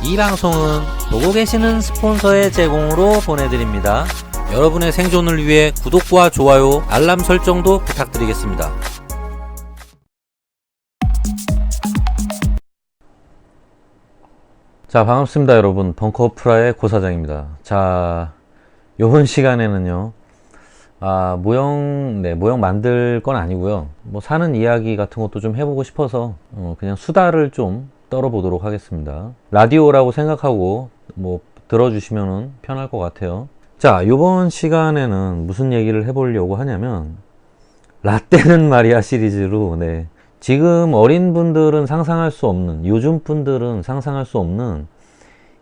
이 방송은 보고 계시는 스폰서의 제공으로 보내드립니다. 여러분의 생존을 위해 구독과 좋아요, 알람 설정도 부탁드리겠습니다. 자, 반갑습니다 여러분. 벙커프라의 고사장입니다. 자, 요번 시간에는요 모형 만들 건 아니고요, 뭐 사는 이야기 같은 것도 좀 해보고 싶어서 그냥 수다를 좀 떨어보도록 하겠습니다. 라디오라고 생각하고 뭐 들어주시면 편할 것 같아요. 자, 요번 시간에는 무슨 얘기를 해보려고 하냐면, 라떼는 말이야 시리즈로, 지금 어린 분들은 상상할 수 없는, 요즘 분들은 상상할 수 없는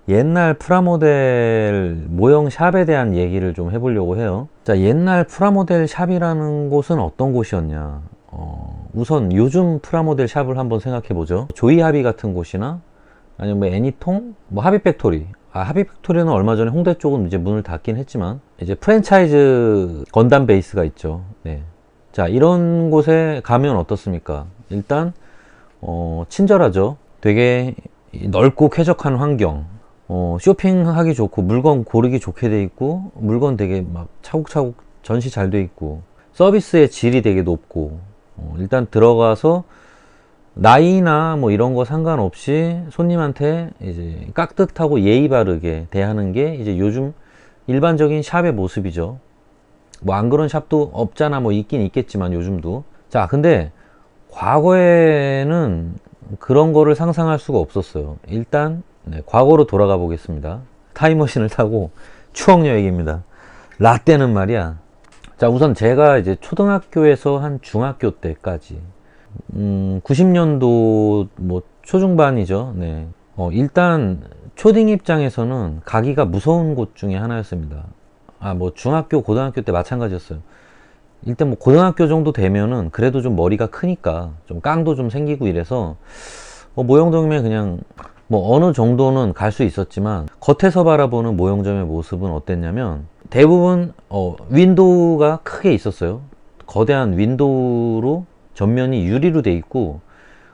옛날 프라모델 모형 샵에 대한 얘기를 좀 해보려고 해요. 자, 옛날 프라모델 샵이라는 곳은 어떤 곳이었냐. 우선 요즘 프라모델 샵을 한번 생각해 보죠. 조이하비 같은 곳이나 아니면 뭐 애니통, 뭐 하비팩토리. 하비팩토리는 얼마 전에 홍대 쪽은 이제 문을 닫긴 했지만, 이제 프랜차이즈 건담 베이스가 있죠. 자, 이런 곳에 가면 어떻습니까? 일단 친절하죠. 되게 넓고 쾌적한 환경, 쇼핑하기 좋고 물건 고르기 좋게 돼 있고, 물건 되게 막 차곡차곡 전시 잘 돼 있고, 서비스의 질이 되게 높고, 일단 들어가서 나이나 뭐 이런 거 상관없이 손님한테 이제 깍듯하고 예의 바르게 대하는 게 이제 요즘 일반적인 샵의 모습이죠. 뭐 안 그런 샵도 없잖아, 뭐 있긴 있겠지만 요즘도. 자, 근데 과거에는 그런 거를 상상할 수가 없었어요. 일단 과거로 돌아가 보겠습니다. 타임머신을 타고 추억 여행입니다. 라떼는 말이야. 자, 우선 제가 이제 초등학교에서 한 중학교 때까지 90년도 뭐 초중반이죠. 일단 초딩 입장에서는 가기가 무서운 곳 중에 하나였습니다. 뭐 중학교 고등학교 때 마찬가지였어요. 일단 뭐 고등학교 정도 되면은 그래도 좀 머리가 크니까 좀 깡도 좀 생기고 이래서 모형점에 그냥 뭐 어느 정도는 갈 수 있었지만, 겉에서 바라보는 모형점의 모습은 어땠냐면, 대부분 윈도우가 크게 있었어요. 거대한 윈도우로 전면이 유리로 돼 있고,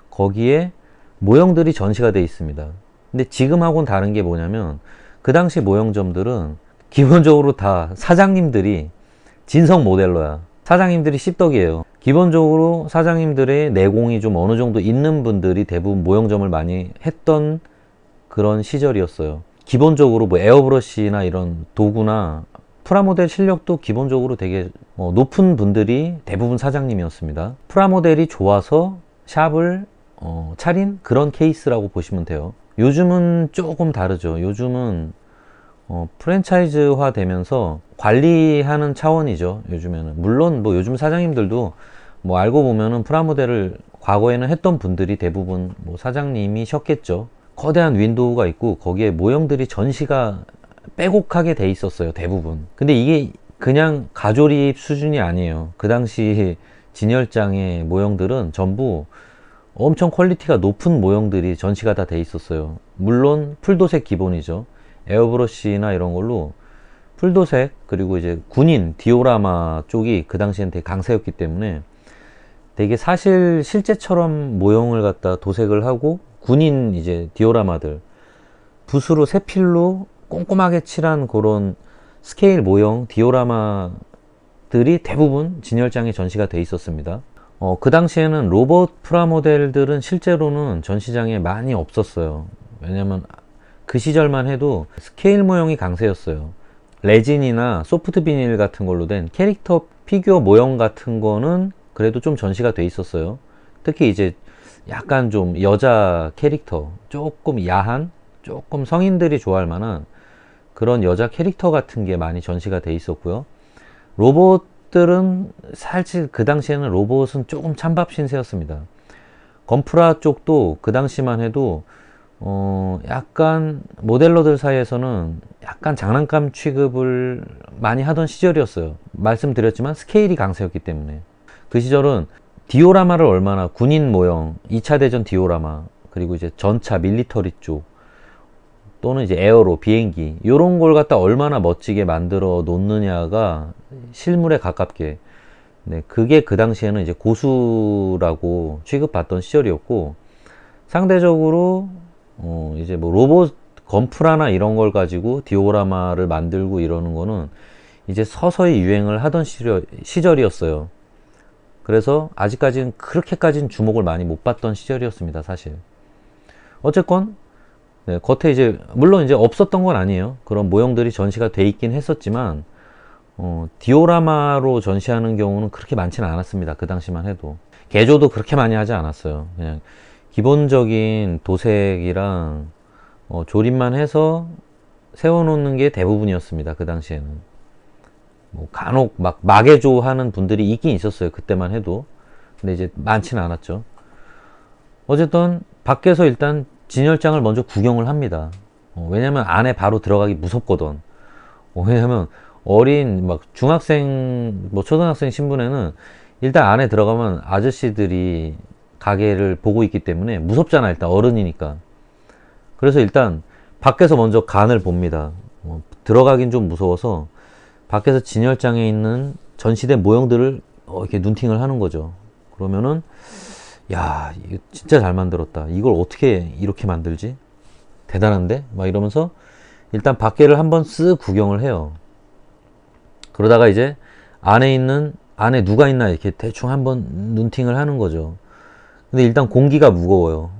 거기에 모형들이 전시가 돼 있습니다. 근데 지금하고는 다른 게 뭐냐면, 그 당시 모형점들은 기본적으로 다 사장님들이 진성 모델러야. 사장님들이 씹덕이에요. 기본적으로 사장님들의 내공이 좀 어느 정도 있는 분들이 대부분 모형점을 많이 했던 그런 시절이었어요. 기본적으로 뭐 에어브러시나 이런 도구나 프라모델 실력도 기본적으로 되게 높은 분들이 대부분 사장님이었습니다. 프라모델이 좋아서 샵을 차린 그런 케이스라고 보시면 돼요. 요즘은 조금 다르죠. 요즘은 프랜차이즈화 되면서 관리하는 차원이죠. 요즘에는 물론 뭐 요즘 사장님들도 뭐 알고 보면은 프라모델을 과거에는 했던 분들이 대부분 뭐 사장님이셨겠죠. 거대한 윈도우가 있고 거기에 모형들이 전시가 빼곡하게 돼 있었어요, 대부분. 근데 이게 그냥 가조립 수준이 아니에요. 그 당시 진열장의 모형들은 전부 엄청 퀄리티가 높은 모형들이 전시가 다 돼 있었어요. 물론 풀도색 기본이죠. 에어브러시나 이런 걸로 풀도색, 그리고 이제 군인 디오라마 쪽이 그 당시엔 되게 강세였기 때문에 되게 사실 실제처럼 모형을 갖다 도색을 하고, 군인 이제 디오라마들 붓으로 세필로 꼼꼼하게 칠한 그런 스케일 모형 디오라마들이 대부분 진열장에 전시가 돼 있었습니다. 그 당시에는 로봇 프라모델들은 실제로는 전시장에 많이 없었어요. 왜냐면 그 시절만 해도 스케일 모형이 강세였어요. 레진이나 소프트 비닐 같은 걸로 된 캐릭터 피규어 모형 같은 거는 그래도 좀 전시가 돼 있었어요. 특히 이제 약간 좀 여자 캐릭터, 조금 야한, 조금 성인들이 좋아할 만한 그런 여자 캐릭터 같은 게 많이 전시가 돼 있었고요. 로봇들은 사실 그 당시에는 로봇은 조금 찬밥 신세였습니다. 건프라 쪽도 그 당시만 해도 약간 모델러들 사이에서는 약간 장난감 취급을 많이 하던 시절이었어요. 말씀드렸지만 스케일이 강세였기 때문에. 그 시절은 디오라마를 얼마나, 군인 모형, 2차 대전 디오라마, 그리고 이제 전차 밀리터리 쪽, 또는 이제 에어로 비행기, 요런 걸 갖다 얼마나 멋지게 만들어 놓느냐가 실물에 가깝게, 그게 그 당시에는 이제 고수라고 취급받던 시절이었고, 상대적으로 이제 뭐 로봇 건프라나 이런 걸 가지고 디오라마를 만들고 이러는 거는 이제 서서히 유행을 하던 시절이었어요. 그래서 아직까지는 그렇게까지는 주목을 많이 못 받던 시절이었습니다, 사실. 어쨌건 네, 겉에 이제 물론 이제 없었던 건 아니에요. 그런 모형들이 전시가 돼 있긴 했었지만 디오라마로 전시하는 경우는 그렇게 많지는 않았습니다. 그 당시만 해도 개조도 그렇게 많이 하지 않았어요. 그냥 기본적인 도색이랑 조립만 해서 세워놓는 게 대부분이었습니다. 그 당시에는 뭐 간혹 막 마개조 하는 분들이 있긴 있었어요. 그때만 해도. 근데 이제 많지는 않았죠. 어쨌든 밖에서 일단 진열장을 먼저 구경을 합니다. 왜냐면 안에 바로 들어가기 무섭거든. 왜냐면 어린 막 중학생 뭐 초등학생 신분에는 일단 안에 들어가면 아저씨들이 가게를 보고 있기 때문에 무섭잖아. 일단 어른이니까. 그래서 일단 밖에서 먼저 간을 봅니다. 들어가긴 좀 무서워서 밖에서 진열장에 있는 전시된 모형들을 이렇게 눈팅을 하는 거죠. 그러면은 야, 이거 진짜 잘 만들었다. 이걸 어떻게 이렇게 만들지? 대단한데? 막 이러면서 일단 밖에를 한번 쓱 구경을 해요. 그러다가 이제 안에 누가 있나 이렇게 대충 한번 눈팅을 하는 거죠. 근데 일단 공기가 무거워요.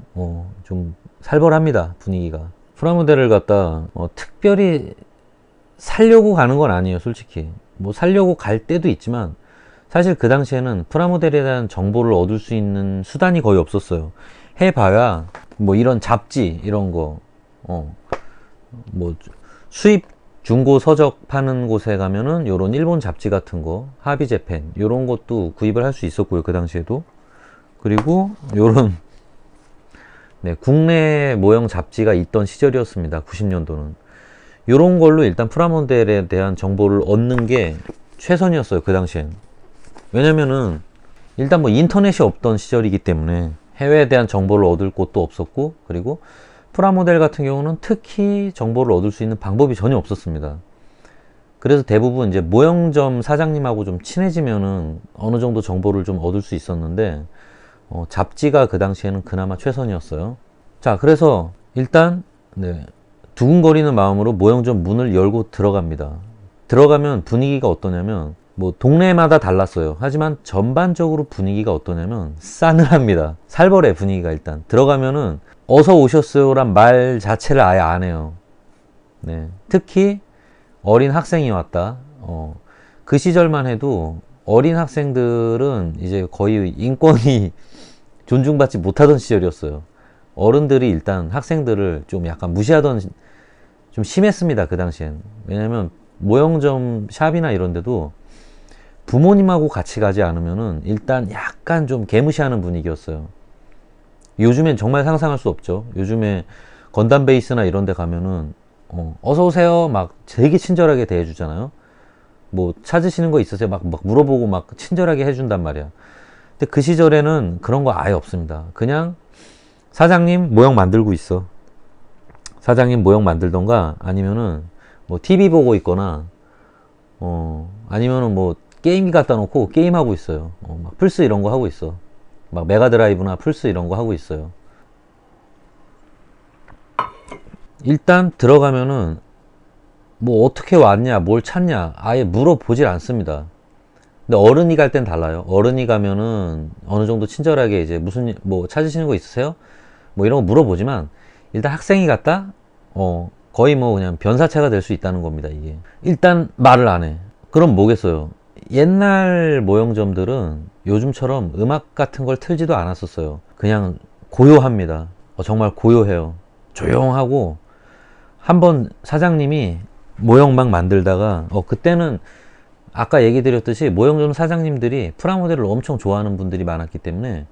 좀 살벌합니다, 분위기가. 프라모델을 갖다 특별히 살려고 가는 건 아니에요, 솔직히. 뭐 살려고 갈 때도 있지만 사실 그 당시에는 프라모델에 대한 정보를 얻을 수 있는 수단이 거의 없었어요. 해봐야 뭐 이런 잡지 이런 거 뭐 수입 중고 서적 파는 곳에 가면은 요런 일본 잡지 같은 거 하비 재팬 요런 것도 구입을 할 수 있었고요. 그 당시에도. 그리고 요런 네, 국내 모형 잡지가 있던 시절이었습니다. 90년도는. 요런 걸로 일단 프라모델에 대한 정보를 얻는 게 최선이었어요. 그 당시엔. 왜냐면은 일단 뭐 인터넷이 없던 시절이기 때문에 해외에 대한 정보를 얻을 곳도 없었고, 그리고 프라모델 같은 경우는 특히 정보를 얻을 수 있는 방법이 전혀 없었습니다. 그래서 대부분 이제 모형점 사장님하고 좀 친해지면은 어느 정도 정보를 좀 얻을 수 있었는데 잡지가 그 당시에는 그나마 최선이었어요. 자, 그래서 일단 네, 두근거리는 마음으로 모형점 문을 열고 들어갑니다. 들어가면 분위기가 어떠냐면 뭐 동네마다 달랐어요. 하지만 전반적으로 분위기가 어떠냐면 싸늘합니다. 살벌해 분위기가. 일단 들어가면은 어서 오셨어요란 말 자체를 아예 안 해요. 네. 특히 어린 학생이 왔다. 그 시절만 해도 어린 학생들은 이제 거의 인권이 존중받지 못하던 시절이었어요. 어른들이 일단 학생들을 좀 약간 무시하던 좀 심했습니다. 그 당시엔. 왜냐면 모형점 샵이나 이런 데도 부모님하고 같이 가지 않으면은 일단 약간 좀 개무시하는 분위기였어요. 요즘엔 정말 상상할 수 없죠. 요즘에 건담 베이스나 이런 데 가면은 어서 오세요 막 되게 친절하게 대해주잖아요. 뭐 찾으시는 거 있으세요? 막 물어보고 막 친절하게 해준단 말이야. 근데 그 시절에는 그런 거 아예 없습니다. 그냥 사장님 모형 만들고 있어. 사장님 모형 만들던가 아니면은 뭐 TV 보고 있거나 아니면은 뭐 게임기 갖다 놓고 게임하고 있어요. 막 플스 이런 거 하고 있어. 막 메가드라이브나 플스 이런 거 하고 있어요. 일단 들어가면은 뭐 어떻게 왔냐 뭘 찾냐 아예 물어보질 않습니다. 근데 어른이 갈 땐 달라요. 어른이 가면은 어느 정도 친절하게 이제 무슨 뭐 찾으시는 거 있으세요? 뭐 이런 거 물어보지만 일단 학생이 갔다 거의 뭐 그냥 변사체가 될 수 있다는 겁니다. 이게 일단 말을 안 해. 그럼 뭐겠어요. 옛날 모형점들은 요즘처럼 음악 같은 걸 틀지도 않았었어요. 그냥 고요합니다. 정말 고요해요. 조용하고 한번 사장님이 모형 막 만들다가 그때는 아까 얘기 드렸듯이 모형점 사장님들이 프라모델을 엄청 좋아하는 분들이 많았기 때문에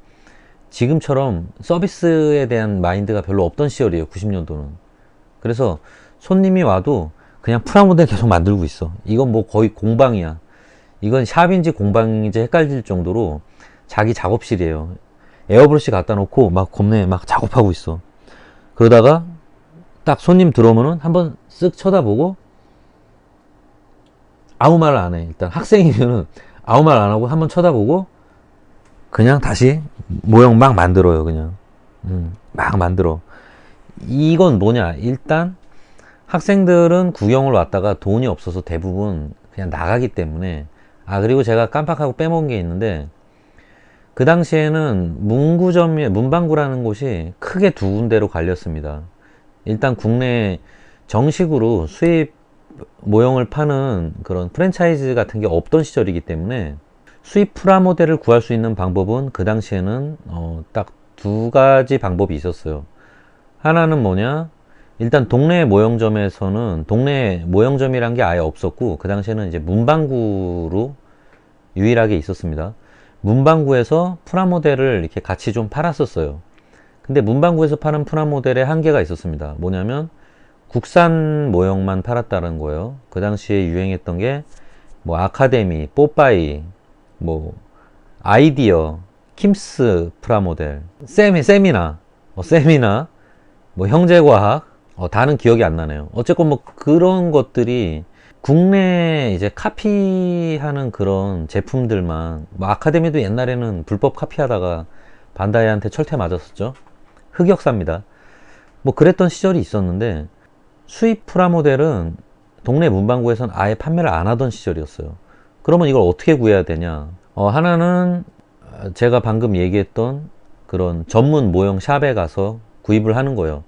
지금처럼 서비스에 대한 마인드가 별로 없던 시절이에요. 90년도는. 그래서 손님이 와도 그냥 프라모델 계속 만들고 있어. 이건 뭐 거의 공방이야. 이건 샵인지 공방인지 헷갈릴 정도로 자기 작업실이에요. 에어브러시 갖다 놓고 막 겁내 막 작업하고 있어. 그러다가 딱 손님 들어오면은 한번 쓱 쳐다보고 아무 말을 안 해. 일단 학생이면은 아무 말 안 하고 한번 쳐다보고 그냥 다시 모형 막 만들어요. 그냥 막 만들어. 이건 뭐냐, 일단 학생들은 구경을 왔다가 돈이 없어서 대부분 그냥 나가기 때문에. 그리고 제가 깜빡하고 빼먹은 게 있는데, 그 당시에는 문방구라는 곳이 크게 두 군데로 갈렸습니다. 일단 국내 정식으로 수입 모형을 파는 그런 프랜차이즈 같은 게 없던 시절이기 때문에 수입 프라모델을 구할 수 있는 방법은 그 당시에는 딱 두 가지 방법이 있었어요. 하나는 뭐냐, 일단 동네 모형점에서는, 동네 모형점이란 게 아예 없었고 그 당시에는 이제 문방구로 유일하게 있었습니다. 문방구에서 프라모델을 이렇게 같이 좀 팔았었어요. 근데 문방구에서 파는 프라모델에 한계가 있었습니다. 뭐냐면 국산 모형만 팔았다는 거예요. 그 당시에 유행했던 게 뭐 아카데미, 뽀빠이, 뭐 아이디어, 킴스 프라모델, 세미나, 뭐 형제과학, 다는 기억이 안 나네요. 어쨌건 뭐 그런 것들이 국내 이제 카피하는 그런 제품들만, 뭐 아카데미도 옛날에는 불법 카피하다가 반다이한테 철퇴 맞았었죠. 흑역사입니다. 뭐 그랬던 시절이 있었는데, 수입 프라모델은 동네 문방구에선 아예 판매를 안 하던 시절이었어요. 그러면 이걸 어떻게 구해야 되냐? 하나는 제가 방금 얘기했던 그런 전문 모형 샵에 가서 구입을 하는 거예요.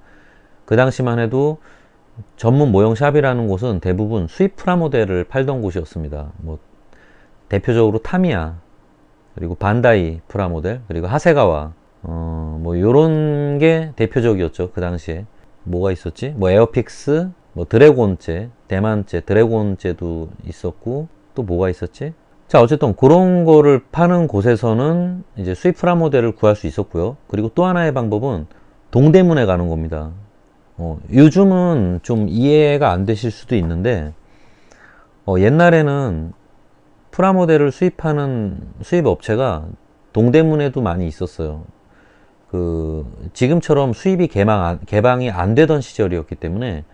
그 당시만 해도 전문 모형 샵이라는 곳은 대부분 수입 프라모델을 팔던 곳이었습니다. 뭐 대표적으로 타미야, 그리고 반다이 프라모델, 그리고 하세가와, 뭐 요런 게 대표적이었죠. 그 당시에 뭐가 있었지? 뭐 에어픽스, 뭐 드래곤제, 대만제, 드래곤제도 있었고, 또 뭐가 있었지? 자, 어쨌든 그런 거를 파는 곳에서는 이제 수입 프라모델을 구할 수 있었고요. 그리고 또 하나의 방법은 동대문에 가는 겁니다. 요즘은 좀 이해가 안 되실 수도 있는데, 옛날에는 프라모델을 수입하는 수입 업체가 동대문에도 많이 있었어요. 지금처럼 수입이 개방이 안 되던 시절이었기 때문에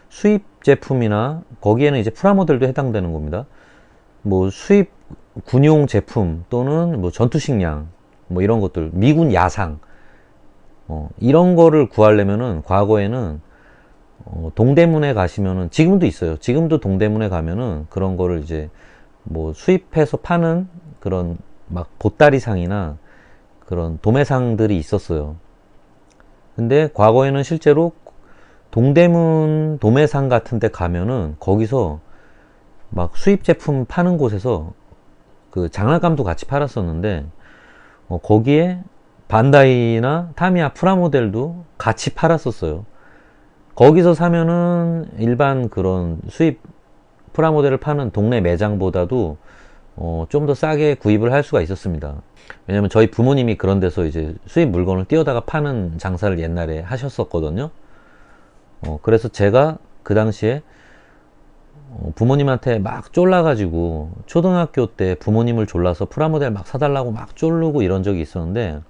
수입 제품이나 거기에는 이제 프라모델도 해당되는 겁니다. 뭐 수입 군용 제품 또는 뭐 전투식량, 뭐 이런 것들, 미군 야상, 이런 거를 구하려면은 과거에는 동대문에 가시면은, 지금도 있어요. 지금도 동대문에 가면은 그런 거를 이제 뭐 수입해서 파는 그런 막 보따리상이나 그런 도매상들이 있었어요. 근데 과거에는 실제로 동대문 도매상 같은 데 가면은 거기서 막 수입 제품 파는 곳에서 그 장난감도 같이 팔았었는데, 거기에 반다이나 타미야 프라모델도 같이 팔았었어요. 거기서 사면은 일반 그런 수입 프라모델을 파는 동네 매장보다도 좀 더 싸게 구입을 할 수가 있었습니다. 왜냐면 저희 부모님이 그런 데서 이제 수입 물건을 띄어다가 파는 장사를 옛날에 하셨었거든요. 그래서 제가 그 당시에 부모님한테 막 쫄라가지고, 초등학교 때 부모님을 졸라서 프라모델 막 사달라고 막 쫄르고 이런 적이 있었는데,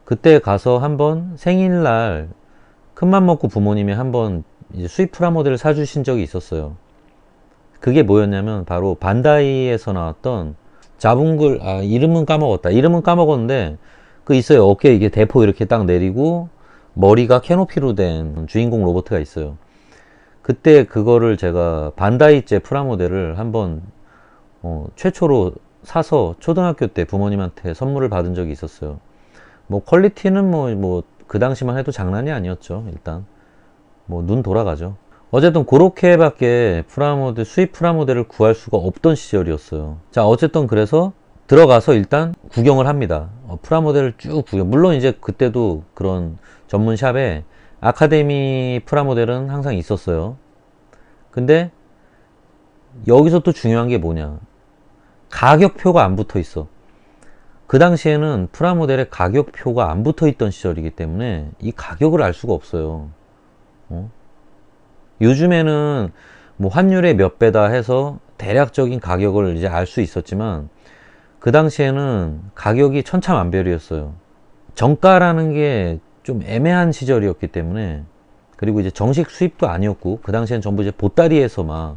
그때 가서 한번 생일날 큰맘 먹고 부모님이 한번 이제 수입 프라모델을 사주신 적이 있었어요. 그게 뭐였냐면 바로 반다이에서 나왔던 자bun글, 이름은 까먹었다. 이름은 까먹었는데 그 있어요. 어깨에 이게 대포 이렇게 딱 내리고 머리가 캐노피로 된 주인공 로봇가 있어요. 그때 그거를 제가 반다이제 프라모델을 한번 최초로 사서 초등학교 때 부모님한테 선물을 받은 적이 있었어요. 뭐 퀄리티는 뭐 그 당시만 해도 장난이 아니었죠. 일단 뭐 눈 돌아가죠. 어쨌든 그렇게밖에 수입 프라모델을 구할 수가 없던 시절이었어요. 자, 어쨌든 그래서 들어가서 일단 구경을 합니다. 프라모델을 쭉 구경. 물론 이제 그때도 그런 전문 샵에 아카데미 프라모델은 항상 있었어요. 근데 여기서 또 중요한 게 뭐냐, 가격표가 안 붙어 있어. 그 당시에는 프라모델에 가격표가 안 붙어 있던 시절이기 때문에 이 가격을 알 수가 없어요. 요즘에는 뭐 환율의 몇 배다 해서 대략적인 가격을 이제 알 수 있었지만, 그 당시에는 가격이 천차만별이었어요. 정가라는 게 좀 애매한 시절이었기 때문에, 그리고 이제 정식 수입도 아니었고, 그 당시엔 전부 이제 보따리에서 막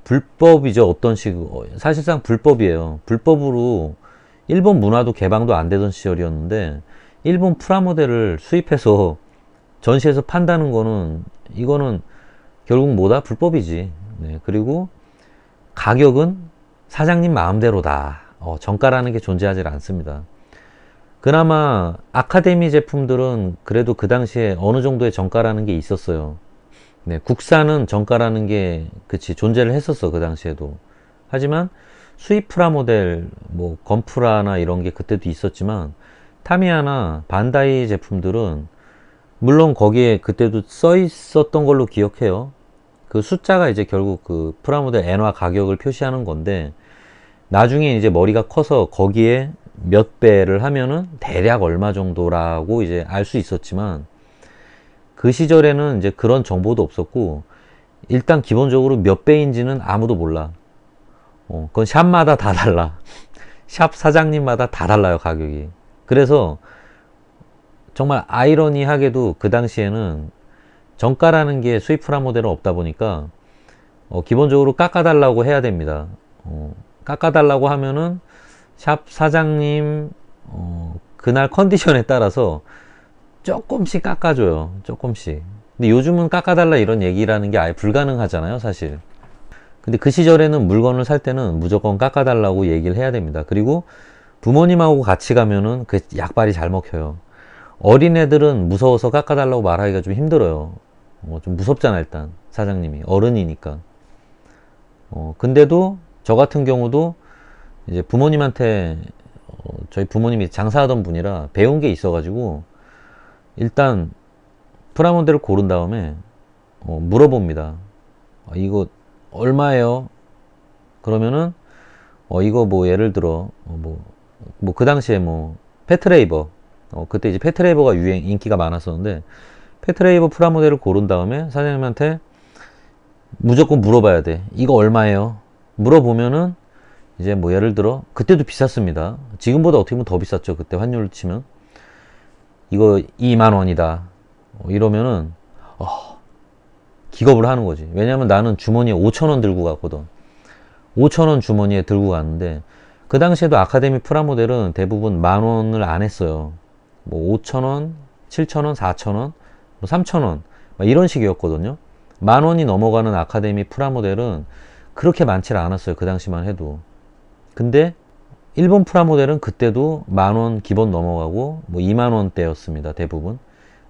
불법이죠. 어떤 사실상 불법이에요. 불법으로 일본 문화도 개방도 안 되던 시절이었는데, 일본 프라모델을 수입해서 전시해서 판다는 거는, 이거는 결국 뭐다? 불법이지. 네, 그리고 가격은 사장님 마음대로다. 정가라는 게 존재하지 않습니다. 그나마 아카데미 제품들은 그래도 그 당시에 어느 정도의 정가라는 게 있었어요. 네, 국산은 정가라는 게 그치 존재를 했었어 그 당시에도. 하지만 수입 프라모델 뭐 건프라나 이런 게 그때도 있었지만 타미야나 반다이 제품들은 물론 거기에 그때도 써 있었던 걸로 기억해요. 그 숫자가 이제 결국 그 프라모델 엔화 가격을 표시하는 건데 나중에 이제 머리가 커서 거기에 몇 배를 하면은 대략 얼마 정도라고 이제 알 수 있었지만 그 시절에는 이제 그런 정보도 없었고 일단 기본적으로 몇 배인지는 아무도 몰라. 그건 샵마다 다 달라. 샵 사장님마다 다 달라요 가격이. 그래서 정말 아이러니하게도 그 당시에는 정가라는 게 수입 프라모델은 없다 보니까 기본적으로 깎아달라고 해야 됩니다. 깎아달라고 하면은 샵 사장님 그날 컨디션에 따라서 조금씩 깎아줘요. 조금씩. 근데 요즘은 깎아달라 이런 얘기라는 게 아예 불가능하잖아요 사실. 근데 그 시절에는 물건을 살 때는 무조건 깎아달라고 얘기를 해야 됩니다. 그리고 부모님하고 같이 가면은 그 약발이 잘 먹혀요. 어린애들은 무서워서 깎아달라고 말하기가 좀 힘들어요. 좀 무섭잖아 일단 사장님이 어른이니까. 근데도 저 같은 경우도 이제 부모님한테 저희 부모님이 장사하던 분이라 배운 게 있어가지고 일단 프라모델을 고른 다음에 물어봅니다. 이거 얼마예요? 그러면은 이거 뭐 예를 들어 뭐 그 당시에 뭐 페트레이버 그때 이제 페트레이버가 인기가 많았었는데 페트레이버 프라모델을 고른 다음에 사장님한테 무조건 물어봐야 돼. 이거 얼마예요? 물어보면은 이제 뭐 예를 들어 그때도 비쌌습니다. 지금보다 어떻게 보면 더 비쌌죠. 그때 환율로 치면 이거 2만 원이다. 이러면은 기겁을 하는 거지. 왜냐면 나는 주머니에 5천 원 들고 갔거든. 5천 원 주머니에 들고 갔는데 그 당시에도 아카데미 프라모델은 대부분 만 원을 안 했어요. 뭐 5천 원, 7천 원, 4천 원, 뭐 3천 원 이런 식이었거든요. 만 원이 넘어가는 아카데미 프라모델은 그렇게 많지 않았어요. 그 당시만 해도. 근데 일본 프라모델은 그때도 만 원 기본 넘어가고 뭐 2만 원대였습니다. 대부분.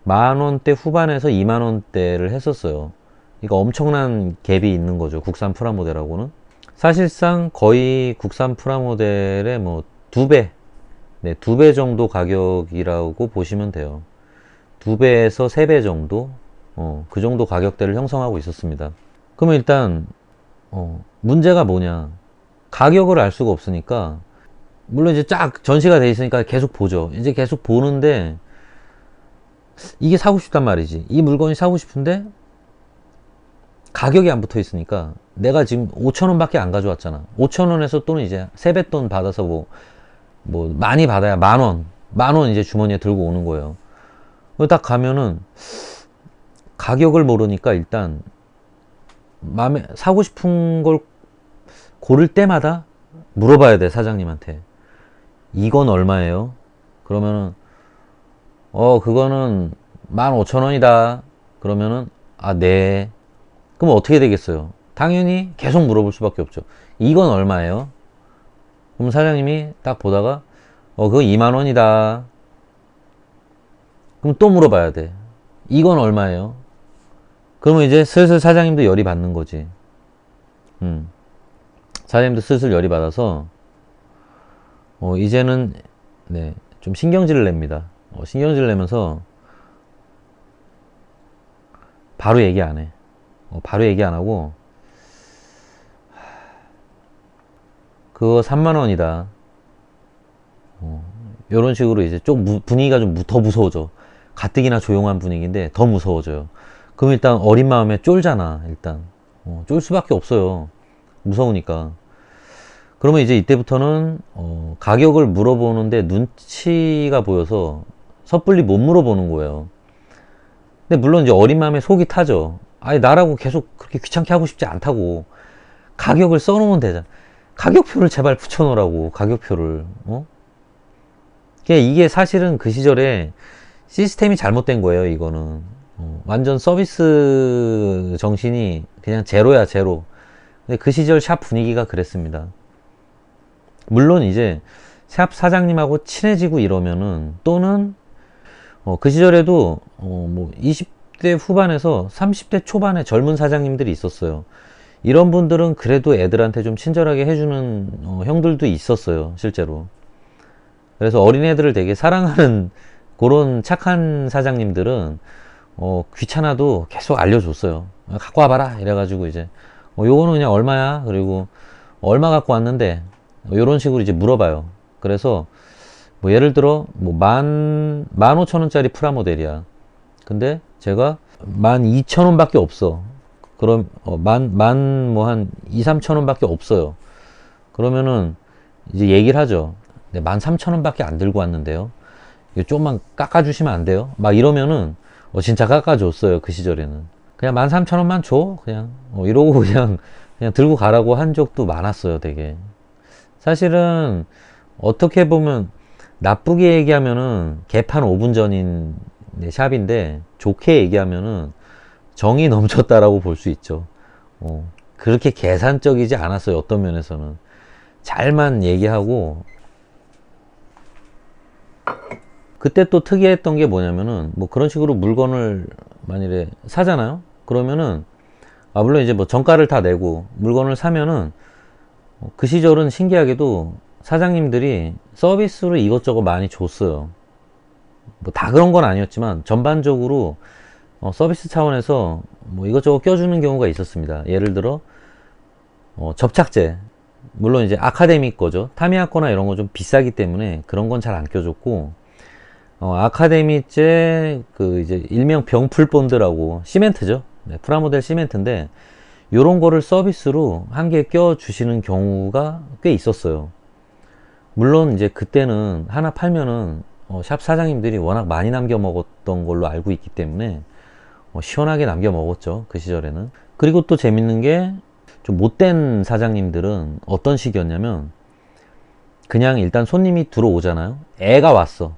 만 원대 후반에서 2만 원대를 했었어요. 그러니까 엄청난 갭이 있는 거죠. 국산 프라모델하고는. 사실상 거의 국산 프라모델의 뭐 2배, 네, 2배 정도 가격이라고 보시면 돼요. 2배에서 3배 정도? 그 정도 가격대를 형성하고 있었습니다. 그러면 일단, 문제가 뭐냐. 가격을 알 수가 없으니까, 물론 이제 쫙 전시가 돼 있으니까 계속 보죠. 이제 계속 보는데, 이게 사고 싶단 말이지. 이 물건이 사고 싶은데, 가격이 안 붙어 있으니까, 내가 지금 5,000원 밖에 안 가져왔잖아. 5,000원에서 또는 이제 세뱃돈 받아서 뭐 많이 받아야 만 원 이제 주머니에 들고 오는 거예요. 딱 가면은 가격을 모르니까 일단 마음에 사고 싶은 걸 고를 때마다 물어봐야 돼 사장님한테. 이건 얼마예요? 그러면은 그거는 15,000원이다. 그러면은 네. 그럼 어떻게 되겠어요? 당연히 계속 물어볼 수밖에 없죠. 이건 얼마예요? 그럼 사장님이 딱 보다가 그거 2만 원이다. 그럼 또 물어봐야 돼. 이건 얼마예요? 그러면 이제 슬슬 사장님도 열이 받는 거지. 사장님도 슬슬 열이 받아서 이제는 네, 좀 신경질을 냅니다. 신경질을 내면서 바로 얘기 안 해. 바로 얘기 안 하고 그거 3만 원이다. 이런 식으로 이제 좀 분위기가 좀 더 무서워져. 가뜩이나 조용한 분위기인데 더 무서워져요. 그럼 일단 어린 마음에 쫄잖아. 일단 쫄 수밖에 없어요. 무서우니까. 그러면 이제 이때부터는 가격을 물어보는데 눈치가 보여서 섣불리 못 물어보는 거예요. 근데 물론 이제 어린 마음에 속이 타죠. 아니 나라고 계속 그렇게 귀찮게 하고 싶지 않다고. 가격을 써놓으면 되잖아. 가격표를 제발 붙여놓으라고. 가격표를. 이게 사실은 그 시절에 시스템이 잘못된 거예요. 이거는 완전 서비스 정신이 그냥 제로야, 제로. 근데 그 시절 샵 분위기가 그랬습니다. 물론 이제 샵 사장님하고 친해지고 이러면은, 또는 그 시절에도 뭐 20대 후반에서 30대 초반에 젊은 사장님들이 있었어요. 이런 분들은 그래도 애들한테 좀 친절하게 해주는 형들도 있었어요, 실제로. 그래서 어린애들을 되게 사랑하는 그런 착한 사장님들은 귀찮아도 계속 알려줬어요. 갖고 와봐라 이래가지고 이제 요거는 그냥 얼마야, 그리고 얼마 갖고 왔는데, 요런 식으로 이제 물어봐요. 그래서 뭐 예를 들어 뭐 15,000원짜리 프라모델이야. 근데 제가 12,000원 밖에 없어. 그럼 뭐 한 2, 3,000원 밖에 없어요. 그러면은 이제 얘기를 하죠. 네, 13,000원 밖에 안 들고 왔는데요, 이거 좀만 깎아주시면 안 돼요? 막 이러면은 진짜 깎아줬어요. 그 시절에는 그냥 13,000원만 줘, 그냥 이러고 그냥 들고 가라고 한 적도 많았어요. 되게 사실은 어떻게 보면 나쁘게 얘기하면은 개판 5분 전인 샵인데, 좋게 얘기하면은 정이 넘쳤다라고 볼 수 있죠. 그렇게 계산적이지 않았어요. 어떤 면에서는 잘만 얘기하고. 그때 또 특이했던 게 뭐냐면은, 뭐 그런 식으로 물건을 만일에 사잖아요. 그러면은 물론 이제 뭐 정가를 다 내고 물건을 사면은, 그 시절은 신기하게도 사장님들이 서비스로 이것저것 많이 줬어요. 뭐 다 그런 건 아니었지만 전반적으로 서비스 차원에서 뭐 이것저것 껴주는 경우가 있었습니다. 예를 들어 접착제, 물론 이제 아카데미 거죠. 타미야 거나 이런 거 좀 비싸기 때문에 그런 건 잘 안 껴줬고, 아카데미제, 그 이제 일명 병풀 본드라고, 시멘트죠. 네, 프라모델 시멘트인데 요런 거를 서비스로 한 개 껴주시는 경우가 꽤 있었어요. 물론 이제 그때는 하나 팔면은 샵 사장님들이 워낙 많이 남겨 먹었던 걸로 알고 있기 때문에 시원하게 남겨 먹었죠, 그 시절에는. 그리고 또 재밌는 게, 좀 못된 사장님들은 어떤 식이었냐면, 그냥 일단 손님이 들어오잖아요. 애가 왔어.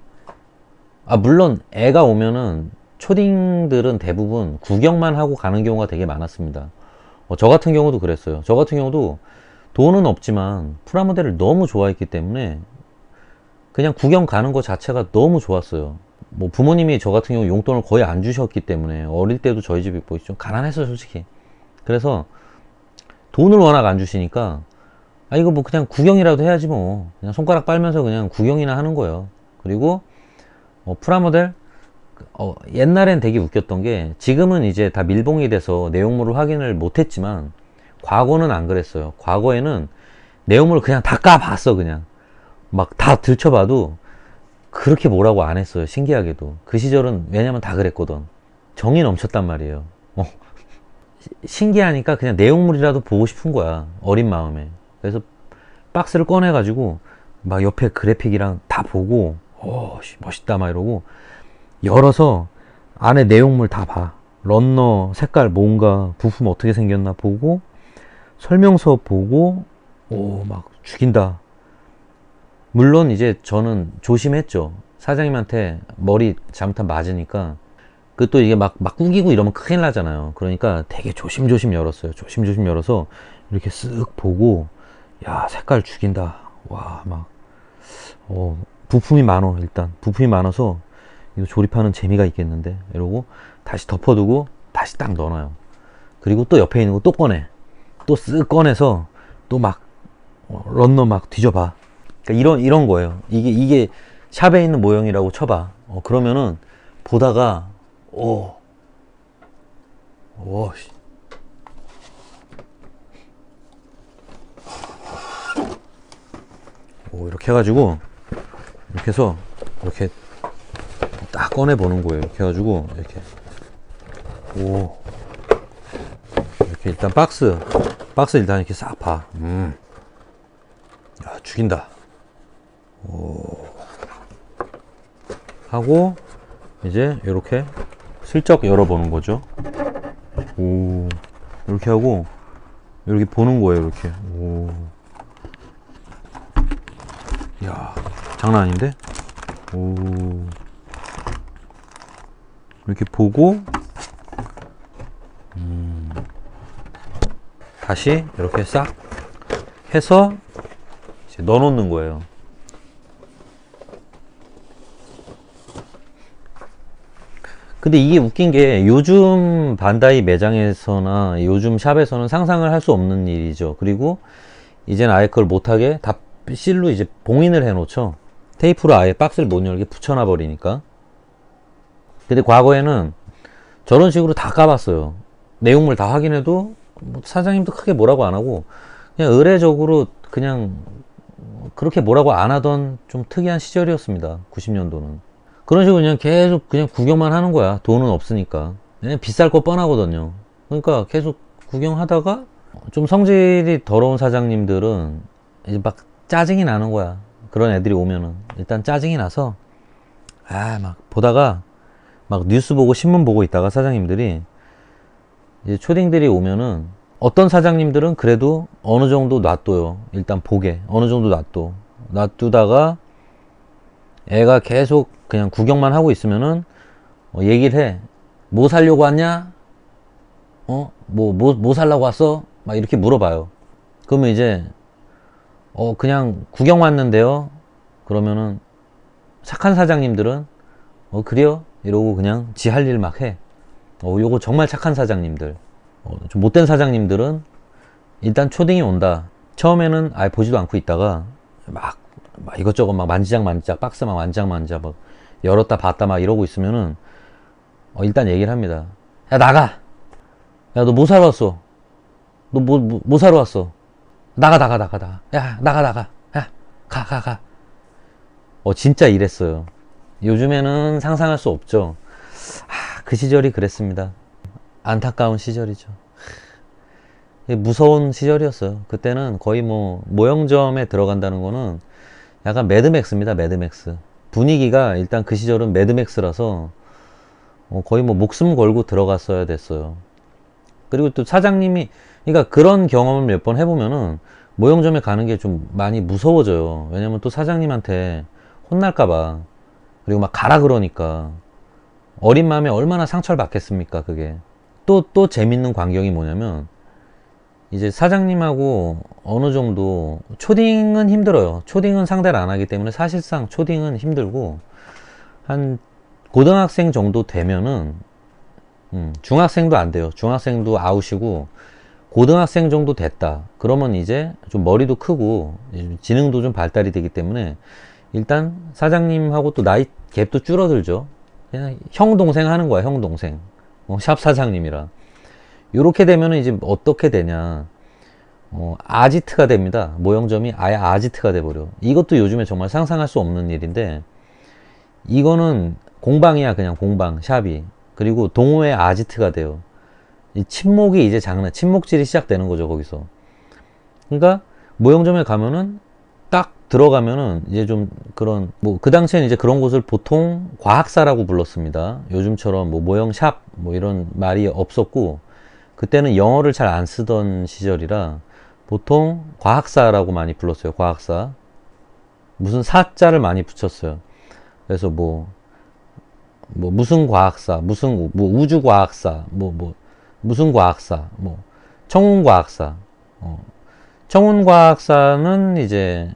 물론 애가 오면은 초딩들은 대부분 구경만 하고 가는 경우가 되게 많았습니다. 저 같은 경우도 그랬어요. 저 같은 경우도 돈은 없지만 프라모델을 너무 좋아했기 때문에 그냥 구경 가는 거 자체가 너무 좋았어요. 뭐 부모님이 저 같은 경우 용돈을 거의 안 주셨기 때문에, 어릴 때도 저희 집이 뭐 좀 가난했어요, 솔직히. 그래서 돈을 워낙 안 주시니까, 이거 뭐 그냥 구경이라도 해야지 뭐, 그냥 손가락 빨면서 그냥 구경이나 하는 거예요. 그리고 프라모델, 옛날엔 되게 웃겼던 게, 지금은 이제 다 밀봉이 돼서 내용물을 확인을 못했지만 과거는 안 그랬어요. 과거에는 내용물을 그냥 다 까봤어. 그냥 막 다 들춰봐도 그렇게 뭐라고 안 했어요. 신기하게도. 그 시절은 왜냐면 다 그랬거든. 정이 넘쳤단 말이에요. 신기하니까 그냥 내용물이라도 보고 싶은 거야, 어린 마음에. 그래서 박스를 꺼내 가지고 막 옆에 그래픽이랑 다 보고, 멋있다 막 이러고, 열어서 안에 내용물 다 봐. 런너 색깔 뭔가, 부품 어떻게 생겼나 보고, 설명서 보고, 막 죽인다. 물론 이제 저는 조심했죠. 사장님한테 머리 잘못하면 맞으니까. 그 또 이게 막 구기고 이러면 큰일 나잖아요. 그러니까 되게 조심조심 열었어요. 조심조심 열어서 이렇게 쓱 보고, 야, 색깔 죽인다. 와, 막 부품이 많어. 일단 부품이 많아서 이거 조립하는 재미가 있겠는데 이러고 다시 덮어두고 다시 딱 넣어놔요. 그리고 또 옆에 있는 거 또 꺼내. 또 쓱 꺼내서 또 막 런너 막 뒤져봐. 그러니까 이런 거예요. 이게 샵에 있는 모형이라고 쳐봐. 그러면은 보다가 씨. 이렇게 해가지고, 이렇게 해서 이렇게 딱 꺼내 보는 거예요. 이렇게 해가지고 이렇게 이렇게 일단 박스 일단 이렇게 싹 봐. 야, 죽인다. 하고 이제 이렇게 슬쩍 열어보는 거죠. 이렇게 하고 이렇게 보는 거예요. 이렇게. 야, 장난 아닌데? 이렇게 보고 다시 이렇게 싹 해서 이제 넣어 놓는 거예요. 근데 이게 웃긴 게 요즘 반다이 매장에서나 요즘 샵에서는 상상을 할 수 없는 일이죠. 그리고 이제는 아예 그걸 못하게 다 실로 이제 봉인을 해 놓죠. 테이프로 아예 박스를 못 열게 붙여놔 버리니까. 근데 과거에는 저런 식으로 다 까봤어요. 내용물 다 확인해도 뭐 사장님도 크게 뭐라고 안 하고 그냥 의례적으로 그냥 그렇게 뭐라고 안 하던 좀 특이한 시절이었습니다. 90년도는. 그런 식으로 그냥 계속 그냥 구경만 하는 거야. 돈은 없으니까. 그냥 비쌀 거 뻔하거든요. 그러니까 계속 구경하다가 좀 성질이 더러운 사장님들은 이제 막 짜증이 나는 거야. 그런 애들이 오면은. 일단 짜증이 나서 막 보다가 막 뉴스 보고 신문 보고 있다가 사장님들이 이제 초딩들이 오면은 어떤 사장님들은 그래도 어느 정도 놔둬요. 일단 보게. 어느 정도 놔두다가 애가 계속 그냥 구경만 하고 있으면은 얘기를 해. 뭐 살려고 왔냐? 뭐 살라고 왔어? 막 이렇게 물어봐요. 그러면 이제 그냥 구경 왔는데요. 그러면은 착한 사장님들은 그래요? 이러고 그냥 지 할 일 막 해. 요거 정말 착한 사장님들. 좀 못된 사장님들은 일단 초딩이 온다. 처음에는 아예 보지도 않고 있다가 막 이것저것 막 만지작 박스 막 만지작 막 열었다 봤다 막 이러고 있으면은 일단 얘기를 합니다. 야 나가. 야 너 뭐 사러 왔어? 너 뭐 사러 왔어? 나가. 야 나가. 야 가. 진짜 이랬어요. 요즘에는 상상할 수 없죠. 그 시절이 그랬습니다. 안타까운 시절이죠. 무서운 시절이었어요. 그때는 거의 뭐 모형점에 들어간다는 거는 약간 매드맥스입니다. 매드맥스. 분위기가 일단 그 시절은 매드맥스라서 거의 뭐 목숨 걸고 들어갔어야 됐어요. 그리고 또 사장님이 그러니까 그런 경험을 몇 번 해보면은 모형점에 가는 게 좀 많이 무서워져요. 왜냐면 또 사장님한테 혼날까봐. 그리고 막 가라 그러니까 어린 마음에 얼마나 상처를 받겠습니까. 그게 또 재밌는 광경이 뭐냐면 이제 사장님하고 어느 정도 초딩은 힘들어요. 초딩은 상대를 안 하기 때문에 사실상 초딩은 힘들고 한 고등학생 정도 되면은 중학생도 안 돼요. 중학생도 아웃이고 고등학생 정도 됐다. 그러면 이제 좀 머리도 크고 지능도 좀 발달이 되기 때문에 일단 사장님하고 또 나이 갭도 줄어들죠. 그냥 형 동생 하는 거야. 형 동생. 샵 사장님이라. 요렇게 되면은 이제 어떻게 되냐. 아지트가 됩니다. 모형점이 아예 아지트가 돼버려. 이것도 요즘에 정말 상상할 수 없는 일인데 이거는 공방이야. 그냥 공방 샵이. 그리고 동호회 아지트가 돼요. 이 친목이 이제 친목질이 시작되는 거죠. 거기서. 그러니까 모형점에 가면은 딱 들어가면은 이제 좀 그런 뭐 그 당시에는 이제 그런 곳을 보통 과학사라고 불렀습니다. 요즘처럼 뭐 모형샵 뭐 이런 말이 없었고 그때는 영어를 잘 안 쓰던 시절이라 보통 과학사라고 많이 불렀어요. 과학사. 무슨 사자를 많이 붙였어요. 그래서 뭐 무슨 과학사, 무슨 뭐 우주 과학사, 무슨 과학사, 뭐 청운 과학사. 청운 과학사는 이제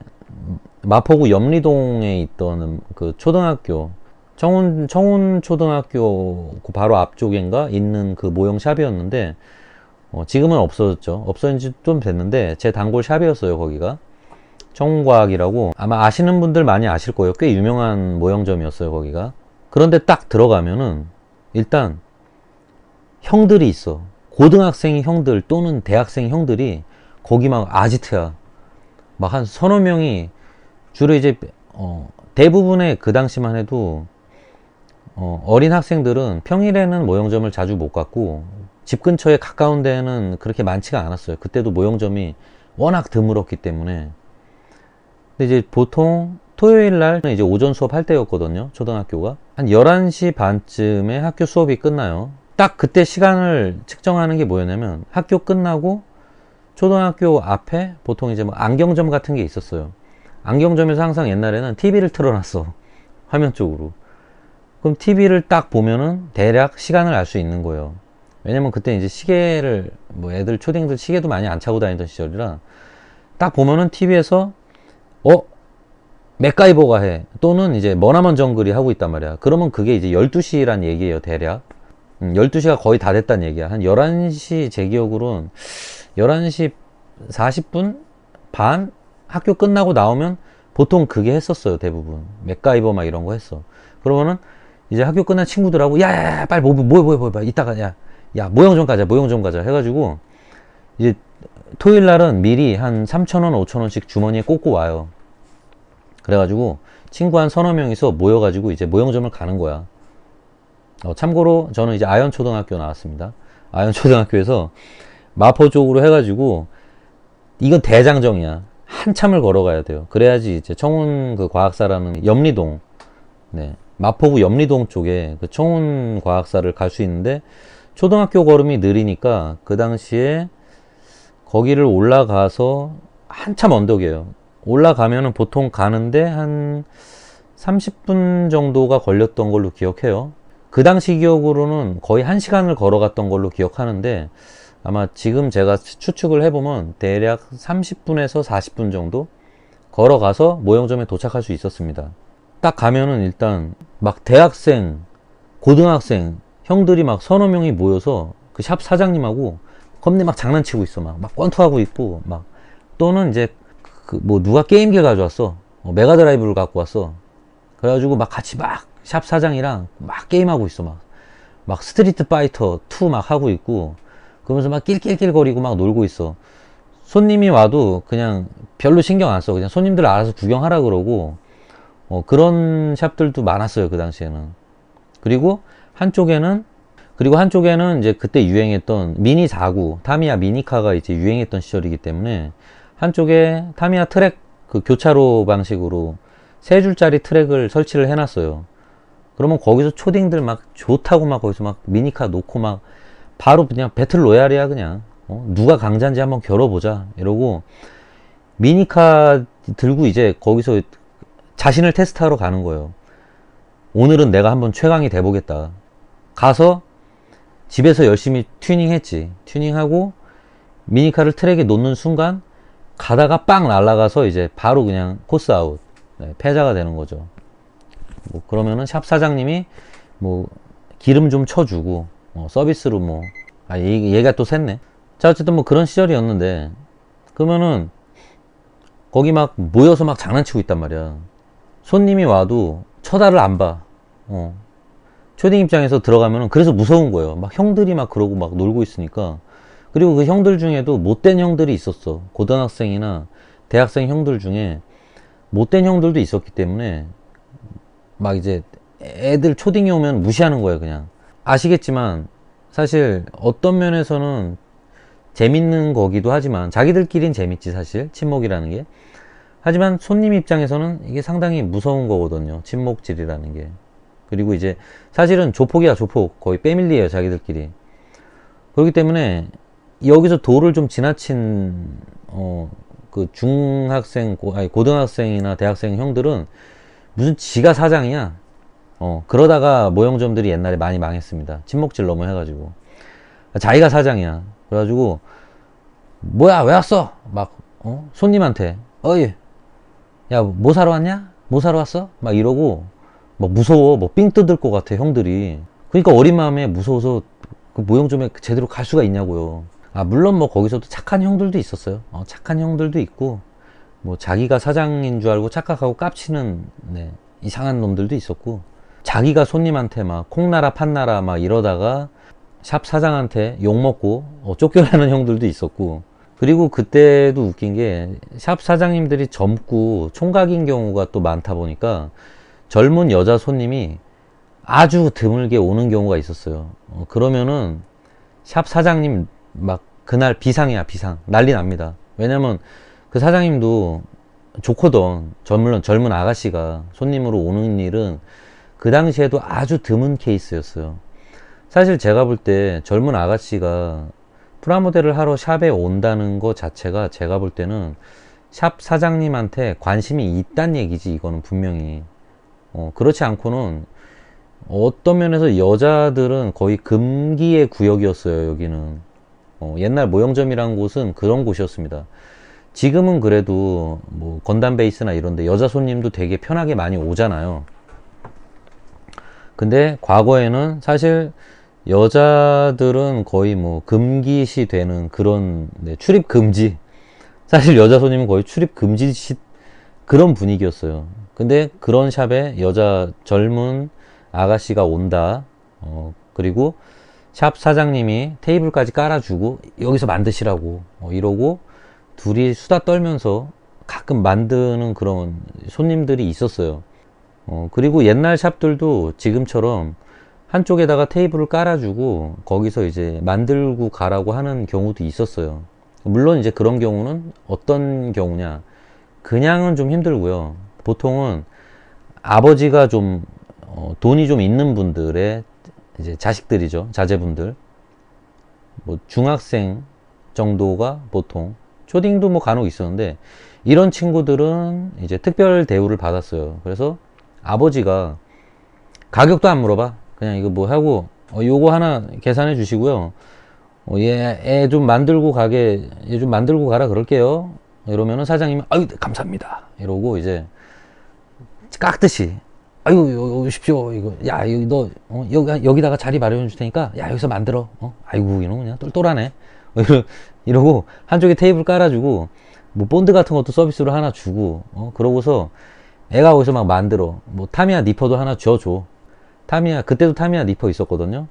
마포구 염리동에 있던 그 초등학교 청운 초등학교 그 바로 앞쪽인가 있는 그 모형샵이었는데 지금은 없어졌죠. 없어진 지 좀 됐는데 제 단골 샵이었어요. 거기가 청운과학이라고 아마 아시는 분들 많이 아실 거예요. 꽤 유명한 모형점이었어요. 거기가. 그런데 딱 들어가면은 일단 형들이 있어. 고등학생 형들 또는 대학생 형들이 거기 막 아지트야. 막 한 서너 명이 주로 이제 대부분의 그 당시만 해도 어린 학생들은 평일에는 모형점을 자주 못 갔고 집 근처에 가까운 데는 그렇게 많지가 않았어요. 그때도 모형점이 워낙 드물었기 때문에. 근데 이제 보통 토요일 날 이제 오전 수업 할 때였거든요. 초등학교가 한 11시 반쯤에 학교 수업이 끝나요. 딱 그때 시간을 측정하는 게 뭐였냐면 학교 끝나고 초등학교 앞에 보통 이제 뭐 안경점 같은 게 있었어요. 안경점에서 항상 옛날에는 TV를 틀어놨어. 화면 쪽으로. 그럼 TV를 딱 보면은 대략 시간을 알 수 있는 거예요. 왜냐면 그때 이제 시계를, 뭐 애들 초딩들 시계도 많이 안 차고 다니던 시절이라, 딱 보면은 TV에서, 맥가이버가 해. 또는 이제 머나먼 정글이 하고 있단 말이야. 그러면 그게 이제 12시란 얘기예요, 대략. 12시가 거의 다 됐단 얘기야. 한 11시, 제 기억으로는 11시 40분? 반? 학교 끝나고 나오면 보통 그게 했었어요, 대부분. 맥가이버 막 이런 거 했어. 그러면은 이제 학교 끝난 친구들하고, 야, 빨리 뭐, 이따가, 야, 모형 좀 가자. 해가지고, 이제 토요일 날은 미리 한 3,000원, 5,000원씩 주머니에 꽂고 와요. 그래가지고 친구 한 서너 명이서 모여가지고 이제 모형점을 가는 거야. 참고로 저는 이제 아현초등학교 나왔습니다. 아현초등학교에서 마포 쪽으로 해가지고, 이건 대장정이야. 한참을 걸어가야 돼요. 그래야지 이제 청운 그 과학사라는 염리동, 네, 마포구 염리동 쪽에 그 청운 과학사를 갈 수 있는데, 초등학교 걸음이 느리니까 그 당시에 거기를 올라가서 한참 언덕이에요. 올라가면은 보통 가는데 한 30분 정도가 걸렸던 걸로 기억해요. 그 당시 기억으로는 거의 1시간을 걸어갔던 걸로 기억하는데, 아마 지금 제가 추측을 해보면 대략 30분에서 40분 정도 걸어가서 모형점에 도착할 수 있었습니다. 딱 가면은 일단 막 대학생, 고등학생 형들이 막 서너 명이 모여서 그 샵 사장님하고 겁내 막 장난치고 있어. 막 권투하고 있고, 막 또는 이제 그 뭐 누가 게임기 가져왔어. 메가드라이브를 갖고 왔어. 그래가지고 막 같이 막 샵 사장이랑 막 게임하고 있어. 막 스트리트 파이터 2 막 하고 있고, 그러면서 막 낄낄낄거리고 막 놀고 있어. 손님이 와도 그냥 별로 신경 안 써. 그냥 손님들 알아서 구경하라 그러고, 그런 샵들도 많았어요, 그 당시에는. 그리고 한쪽에는 이제 그때 유행했던 미니 4구, 타미야 미니카가 이제 유행했던 시절이기 때문에, 한쪽에 타미야 트랙, 그 교차로 방식으로 3줄짜리 트랙을 설치를 해놨어요. 그러면 거기서 초딩들 막 좋다고 막 거기서 막 미니카 놓고 막 바로 그냥 배틀 로얄이야, 그냥. 누가 강자인지 한번 겨뤄보자 이러고 미니카 들고 이제 거기서 자신을 테스트하러 가는 거예요. 오늘은 내가 한번 최강이 돼보겠다. 가서 집에서 열심히 튜닝했지. 튜닝하고 미니카를 트랙에 놓는 순간 가다가 빵 날아가서 이제 바로 그냥 코스 아웃, 네, 패자가 되는 거죠. 뭐 그러면은 샵 사장님이 뭐 기름 좀 쳐주고, 서비스로 뭐, 얘가 또 샜네. 자, 어쨌든 뭐 그런 시절이었는데, 그러면은 거기 막 모여서 막 장난치고 있단 말이야. 손님이 와도 쳐다를 안 봐. 초딩 입장에서 들어가면은 그래서 무서운 거예요. 막 형들이 막 그러고 막 놀고 있으니까. 그리고 그 형들 중에도 못된 형들이 있었어. 고등학생이나 대학생 형들 중에 못된 형들도 있었기 때문에 막 이제 애들 초딩이 오면 무시하는 거예요, 그냥. 아시겠지만 사실 어떤 면에서는 재밌는 거기도 하지만, 자기들끼린 재밌지 사실, 친목이라는 게. 하지만 손님 입장에서는 이게 상당히 무서운 거거든요, 친목질이라는 게. 그리고 이제 사실은 조폭이야, 조폭. 거의 패밀리예요, 자기들끼리. 그렇기 때문에 여기서 도를 좀 지나친 그 중학생, 고등학생이나 대학생 형들은 무슨 지가 사장이야. 그러다가 모형점들이 옛날에 많이 망했습니다. 친목질 너무 해가지고. 자기가 사장이야. 그래가지고 뭐야 왜 왔어? 막 손님한테 어이, 야 뭐 사러 왔냐? 뭐 사러 왔어? 막 이러고 막 무서워. 뭐 삥 뜯을 것 같아, 형들이. 그러니까 어린 마음에 무서워서 그 모형점에 제대로 갈 수가 있냐고요. 물론 뭐 거기서도 착한 형들도 있었어요. 착한 형들도 있고, 뭐 자기가 사장인 줄 알고 착각하고 깝치는, 네, 이상한 놈들도 있었고, 자기가 손님한테 막 콩나라 판나라 막 이러다가 샵 사장한테 욕먹고 쫓겨나는 형들도 있었고. 그리고 그때도 웃긴 게 샵 사장님들이 젊고 총각인 경우가 또 많다 보니까 젊은 여자 손님이 아주 드물게 오는 경우가 있었어요. 그러면은 샵 사장님 막 그날 비상이야, 비상. 난리 납니다. 왜냐면 그 사장님도 좋거든. 젊은 아가씨가 손님으로 오는 일은 그 당시에도 아주 드문 케이스였어요. 사실 제가 볼 때 젊은 아가씨가 프라모델을 하러 샵에 온다는 것 자체가 제가 볼 때는 샵 사장님한테 관심이 있단 얘기지, 이거는 분명히. 그렇지 않고는 어떤 면에서 여자들은 거의 금기의 구역이었어요, 여기는. 옛날 모형점이라는 곳은 그런 곳이었습니다. 지금은 그래도 뭐 건담 베이스나 이런데 여자 손님도 되게 편하게 많이 오잖아요. 근데 과거에는 사실 여자들은 거의 뭐 금기시 되는 그런, 네, 출입 금지. 사실 여자 손님은 거의 출입 금지시 그런 분위기였어요. 근데 그런 샵에 여자 젊은 아가씨가 온다. 그리고 샵 사장님이 테이블까지 깔아주고 여기서 만드시라고 이러고 둘이 수다 떨면서 가끔 만드는 그런 손님들이 있었어요. 그리고 옛날 샵들도 지금처럼 한쪽에다가 테이블을 깔아주고 거기서 이제 만들고 가라고 하는 경우도 있었어요. 물론 이제 그런 경우는 어떤 경우냐. 그냥은 좀 힘들고요. 보통은 아버지가 좀, 돈이 좀 있는 분들의 이제 자식들이죠. 자제분들. 뭐 중학생 정도가 보통, 초딩도 뭐 간혹 있었는데, 이런 친구들은 이제 특별 대우를 받았어요. 그래서 아버지가 가격도 안 물어봐. 그냥 이거 뭐 하고, 요거 하나 계산해 주시고요. 얘 좀 만들고 가게, 얘 좀 만들고 가라 그럴게요. 이러면은 사장님이, 아유, 네, 감사합니다. 이러고 이제 깍듯이, 아유, 오십시오. 이거, 야, 여기 너, 여기다가 자리 마련해 줄 테니까, 야, 여기서 만들어. 아이고, 이놈 그냥 똘똘하네. 이러고, 한쪽에 테이블 깔아주고, 뭐, 본드 같은 것도 서비스로 하나 주고, 그러고서 애가 거기서 막 만들어. 뭐, 타미야 니퍼도 하나 줘줘. 타미야, 그때도 타미야 니퍼 있었거든요.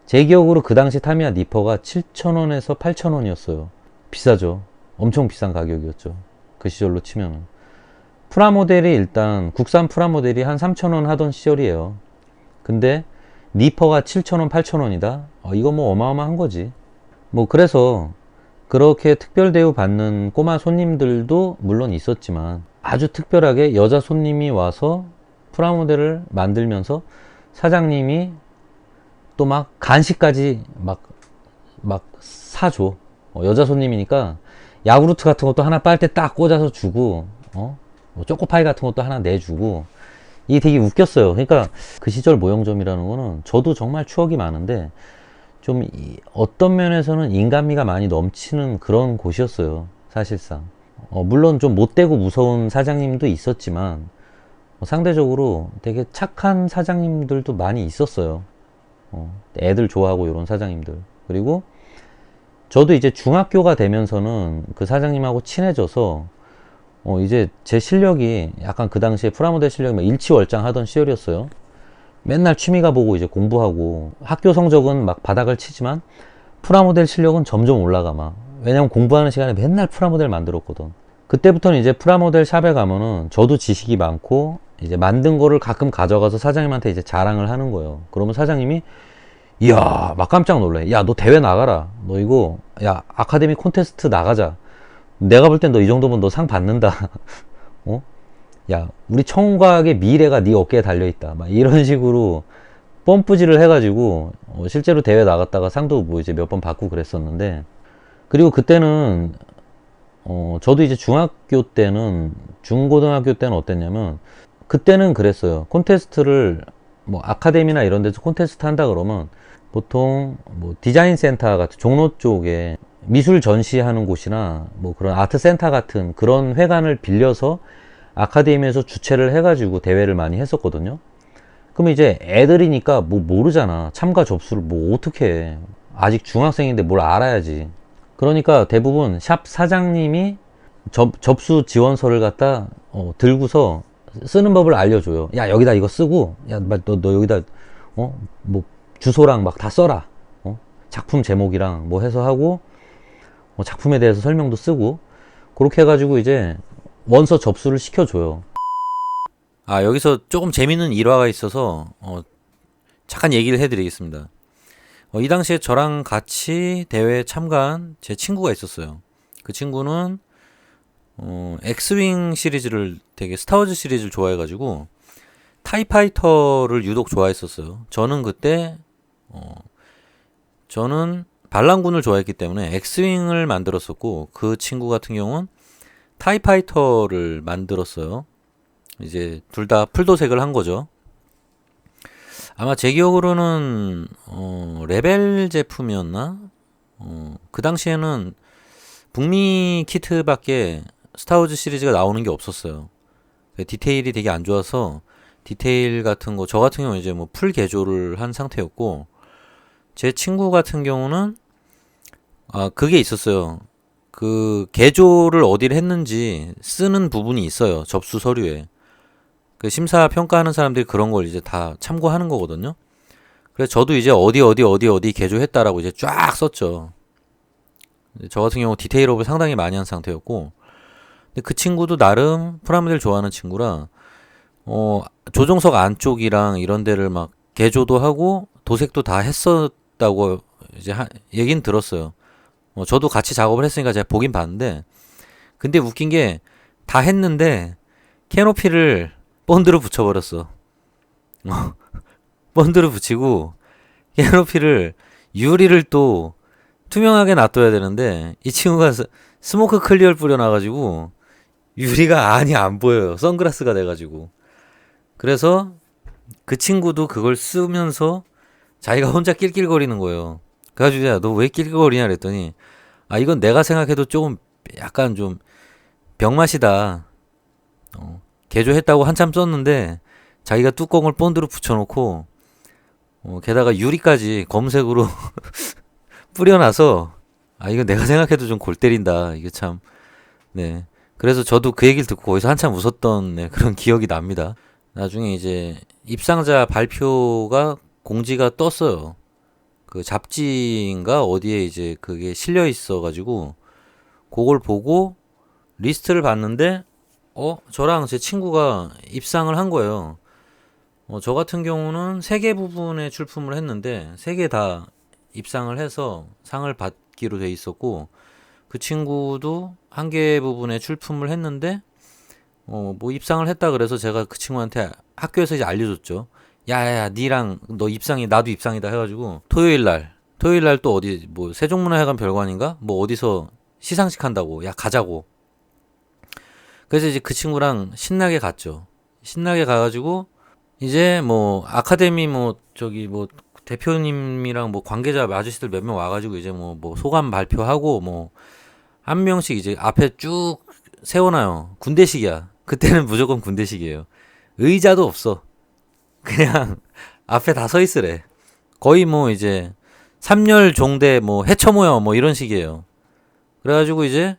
제 기억으로 그 당시 타미야 니퍼가 7,000원에서 8,000원이었어요. 비싸죠. 엄청 비싼 가격이었죠. 그 시절로 치면은. 프라모델이 일단 국산 프라모델이 한 3,000원 하던 시절이에요. 근데 니퍼가 7,000원, 8,000원이다? 이거 뭐 어마어마한 거지. 뭐 그래서 그렇게 특별 대우 받는 꼬마 손님들도 물론 있었지만 아주 특별하게 여자 손님이 와서 프라모델을 만들면서 사장님이 또 막 간식까지 막 사줘. 여자 손님이니까 야구르트 같은 것도 하나 빨대 딱 꽂아서 주고, 뭐 초코파이 같은 것도 하나 내주고, 이게 되게 웃겼어요. 그러니까 그 시절 모형점이라는 거는 저도 정말 추억이 많은데, 좀 어떤 면에서는 인간미가 많이 넘치는 그런 곳이었어요. 사실상. 물론 좀 못되고 무서운 사장님도 있었지만, 상대적으로 되게 착한 사장님들도 많이 있었어요. 애들 좋아하고 이런 사장님들. 그리고 저도 이제 중학교가 되면서는 그 사장님하고 친해져서 이제 제 실력이 약간 그 당시에 프라모델 실력이 막 일치월장 하던 시절이었어요. 맨날 취미가 보고 이제 공부하고 학교 성적은 막 바닥을 치지만 프라모델 실력은 점점 올라가 막. 왜냐면 공부하는 시간에 맨날 프라모델 만들었거든. 그때부터는 이제 프라모델 샵에 가면은 저도 지식이 많고 이제 만든 거를 가끔 가져가서 사장님한테 이제 자랑을 하는 거예요. 그러면 사장님이 이야 막 깜짝 놀래. 야 너 대회 나가라. 너 이거 야 아카데미 콘테스트 나가자. 내가 볼 땐 너 이 정도면 너 상 받는다. 어? 야 우리 청과학의 미래가 네 어깨에 달려있다. 막 이런 식으로 펌프질을 해가지고 실제로 대회 나갔다가 상도 뭐 이제 몇 번 받고 그랬었는데 그리고 그때는 저도 이제 중학교 때는 중고등학교 때는 어땠냐면 그때는 그랬어요. 콘테스트를 뭐 아카데미나 이런 데서 콘테스트 한다 그러면 보통 뭐 디자인 센터 같은 종로 쪽에 미술 전시하는 곳이나 뭐 그런 아트 센터 같은 그런 회관을 빌려서 아카데미에서 주최를 해가지고 대회를 많이 했었거든요. 그럼 이제 애들이니까 뭐 모르잖아. 참가 접수를 뭐 어떻게 해. 아직 중학생인데 뭘 알아야지. 그러니까 대부분 샵 사장님이 접수 지원서를 갖다 들고서 쓰는 법을 알려줘요. 야 여기다 이거 쓰고 야 너 여기다 뭐 주소랑 막 다 써라. 작품 제목이랑 뭐 해서 하고 작품에 대해서 설명도 쓰고 그렇게 해가지고 이제 원서 접수를 시켜줘요. 아 여기서 조금 재밌는 일화가 있어서 잠깐 얘기를 해드리겠습니다. 이 당시에 저랑 같이 대회에 참가한 제 친구가 있었어요. 그 친구는 엑스윙 시리즈를 되게 스타워즈 시리즈를 좋아해가지고 타이파이터를 유독 좋아했었어요. 저는 그때 저는 반란군을 좋아했기 때문에 엑스윙을 만들었었고 그 친구 같은 경우는 타이파이터를 만들었어요. 이제 둘 다 풀도색을 한 거죠. 아마 제 기억으로는 레벨 제품이었나? 그 당시에는 북미 키트밖에 스타워즈 시리즈가 나오는 게 없었어요. 디테일이 되게 안 좋아서 디테일 같은 거 저 같은 경우는 이제 뭐 풀 개조를 한 상태였고, 제 친구 같은 경우는 그게 있었어요. 그 개조를 어디를 했는지 쓰는 부분이 있어요. 접수 서류에. 그 심사 평가하는 사람들이 그런 걸 이제 다 참고하는 거거든요. 그래서 저도 이제 어디 개조했다라고 이제 쫙 썼죠. 저 같은 경우 디테일업을 상당히 많이 한 상태였고, 근데 그 친구도 나름 프라모델 좋아하는 친구라 조종석 안쪽이랑 이런 데를 막 개조도 하고 도색도 다 했었다고 이제 얘긴 들었어요. 저도 같이 작업을 했으니까 제가 보긴 봤는데, 근데 웃긴 게 다 했는데 캐노피를 본드로 붙여버렸어. 본드로 붙이고 캐노피를 유리를 또 투명하게 놔둬야 되는데, 이 친구가 스모크 클리어를 뿌려놔가지고 유리가 아니 안 보여요. 선글라스가 돼가지고. 그래서 그 친구도 그걸 쓰면서 자기가 혼자 낄낄거리는 거예요. 그래가지고 야, 너 왜 낄낄거리냐 그랬더니, 이건 내가 생각해도 조금 약간 좀 병맛이다. 개조했다고 한참 썼는데 자기가 뚜껑을 본드로 붙여놓고 게다가 유리까지 검색으로 뿌려놔서, 이거 내가 생각해도 좀 골 때린다. 이게 참, 네. 그래서 저도 그 얘기를 듣고 거기서 한참 웃었던, 네, 그런 기억이 납니다. 나중에 이제 입상자 발표가 공지가 떴어요. 그 잡지인가 어디에 이제 그게 실려 있어가지고 그걸 보고 리스트를 봤는데, 저랑 제 친구가 입상을 한 거예요. 저 같은 경우는 세 개 부분에 출품을 했는데 세 개 다 입상을 해서 상을 받기로 돼 있었고, 그 친구도 한 개 부분에 출품을 했는데 뭐 입상을 했다 그래서 제가 그 친구한테 학교에서 이제 알려줬죠. 야야야, 니랑 너 입상이, 나도 입상이다 해가지고 토요일 날 또 어디 뭐 세종문화회관 별관인가 뭐 어디서 시상식 한다고, 야 가자고. 그래서 이제 그 친구랑 신나게 갔죠. 신나게 가가지고 이제 뭐 아카데미 뭐 저기 뭐 대표님이랑 뭐 관계자 아저씨들 몇 명 와가지고 이제 뭐 소감 발표하고 뭐 한 명씩 이제 앞에 쭉 세워놔요. 군대식이야. 그때는 무조건 군대식이에요. 의자도 없어. 그냥 앞에 다 서 있으래. 거의 뭐 이제 삼열 종대 뭐 해쳐 모여 뭐 이런 식이에요. 그래가지고 이제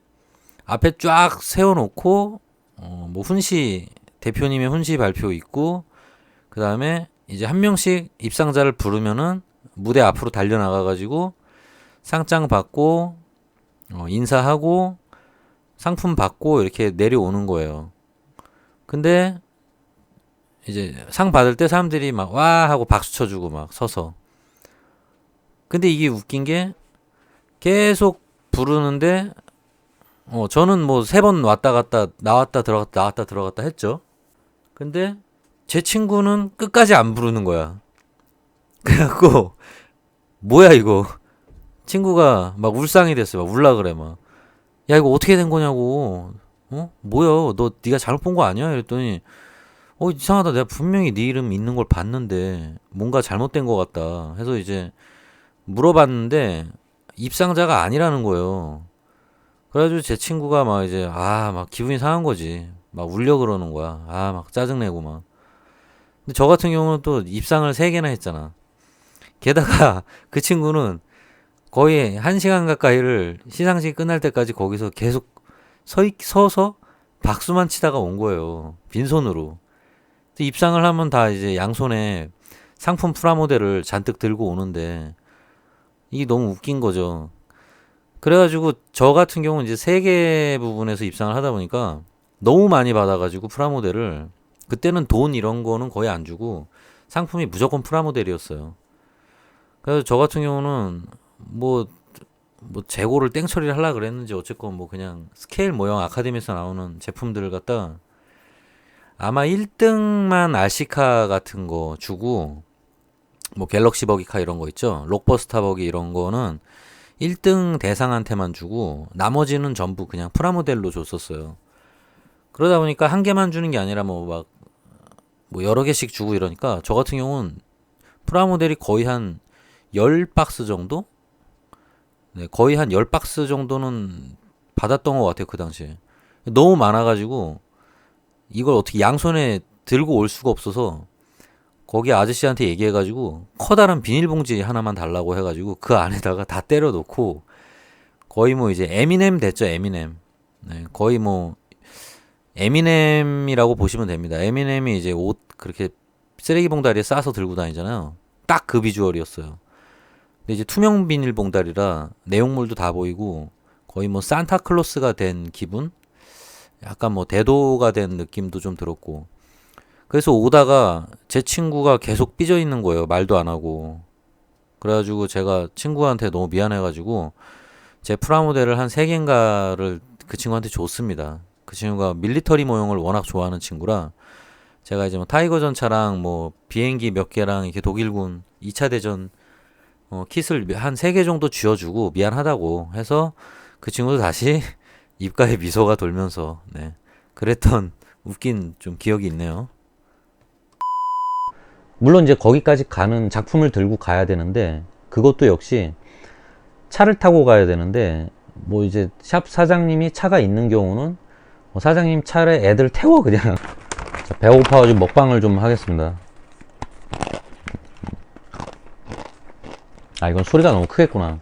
앞에 쫙 세워놓고 뭐 훈시, 대표님의 훈시 발표 있고, 그 다음에 이제 한 명씩 입상자를 부르면은 무대 앞으로 달려나가가지고 상장 받고 인사하고 상품 받고 이렇게 내려오는 거예요. 근데 이제 상 받을 때 사람들이 막 와 하고 박수 쳐주고 막 서서. 근데 이게 웃긴 게 계속 부르는데 저는 뭐 세 번 왔다 갔다 나왔다 들어갔다 나왔다 들어갔다 했죠. 근데 제 친구는 끝까지 안 부르는 거야. 그래갖고 뭐야 이거. 친구가 막 울상이 됐어. 막 울라 그래 막. 야 이거 어떻게 된 거냐고. 뭐야 너 네가 잘못 본 거 아니야? 이랬더니 이상하다. 내가 분명히 네 이름 있는 걸 봤는데 뭔가 잘못된 것 같다 해서 이제 물어봤는데 입상자가 아니라는 거예요. 그래가지고 제 친구가 막 이제 막 기분이 상한 거지. 막 울려 그러는 거야. 막 짜증내고 막. 근데 저 같은 경우는 또 입상을 세 개나 했잖아. 게다가 그 친구는 거의 한 시간 가까이를 시상식 끝날 때까지 거기서 계속 서서 박수만 치다가 온 거예요. 빈손으로. 입상을 하면 다 이제 양손에 상품 프라모델을 잔뜩 들고 오는데 이게 너무 웃긴 거죠. 그래가지고 저 같은 경우는 이제 세 개 부분에서 입상을 하다 보니까 너무 많이 받아가지고 프라모델을, 그때는 돈 이런 거는 거의 안 주고 상품이 무조건 프라모델이었어요. 그래서 저 같은 경우는 뭐 재고를 땡처리를 하려고 그랬는지 어쨌건 뭐 그냥 스케일 모형 아카데미에서 나오는 제품들을 갖다 아마 1등만 RC카 같은 거 주고, 뭐 갤럭시 버기카 이런 거 있죠. 록버스타 버기 이런 거는 1등 대상한테만 주고 나머지는 전부 그냥 프라모델로 줬었어요. 그러다 보니까 한 개만 주는 게 아니라 뭐 여러 개씩 주고 이러니까 저 같은 경우는 프라모델이 거의 한 10박스 정도? 네, 거의 한 10박스 정도는 받았던 것 같아요, 그 당시에. 너무 많아가지고, 이걸 어떻게 양손에 들고 올 수가 없어서, 거기 아저씨한테 얘기해가지고, 커다란 비닐봉지 하나만 달라고 해가지고, 그 안에다가 다 때려 넣고, 거의 뭐 이제 에미넴 됐죠, 에미넴. 네, 거의 뭐, 에미넴이라고 보시면 됩니다. 에미넴이 이제 옷 그렇게 쓰레기 봉다리에 싸서 들고 다니잖아요. 딱 그 비주얼이었어요. 근데 이제 투명 비닐 봉다리라 내용물도 다 보이고 거의 뭐 산타클로스가 된 기분? 약간 뭐 대도가 된 느낌도 좀 들었고. 그래서 오다가 제 친구가 계속 삐져 있는 거예요. 말도 안 하고. 그래가지고 제가 친구한테 너무 미안해가지고 제 프라모델을 한 3개인가를 그 친구한테 줬습니다. 그 친구가 밀리터리 모형을 워낙 좋아하는 친구라 제가 이제 뭐 타이거 전차랑 뭐 비행기 몇 개랑 이렇게 독일군 2차 대전 킷을 한 3개 정도 쥐어주고 미안하다고 해서 그 친구도 다시 입가에 미소가 돌면서 네. 그랬던 웃긴 좀 기억이 있네요. 물론 이제 거기까지 가는 작품을 들고 가야 되는데 그것도 역시 차를 타고 가야 되는데 뭐 이제 샵 사장님이 차가 있는 경우는 사장님 차에 애들 태워 그냥. 자, 배고파가지고 먹방을 좀 하겠습니다. 아 이건 소리가 너무 크겠구나.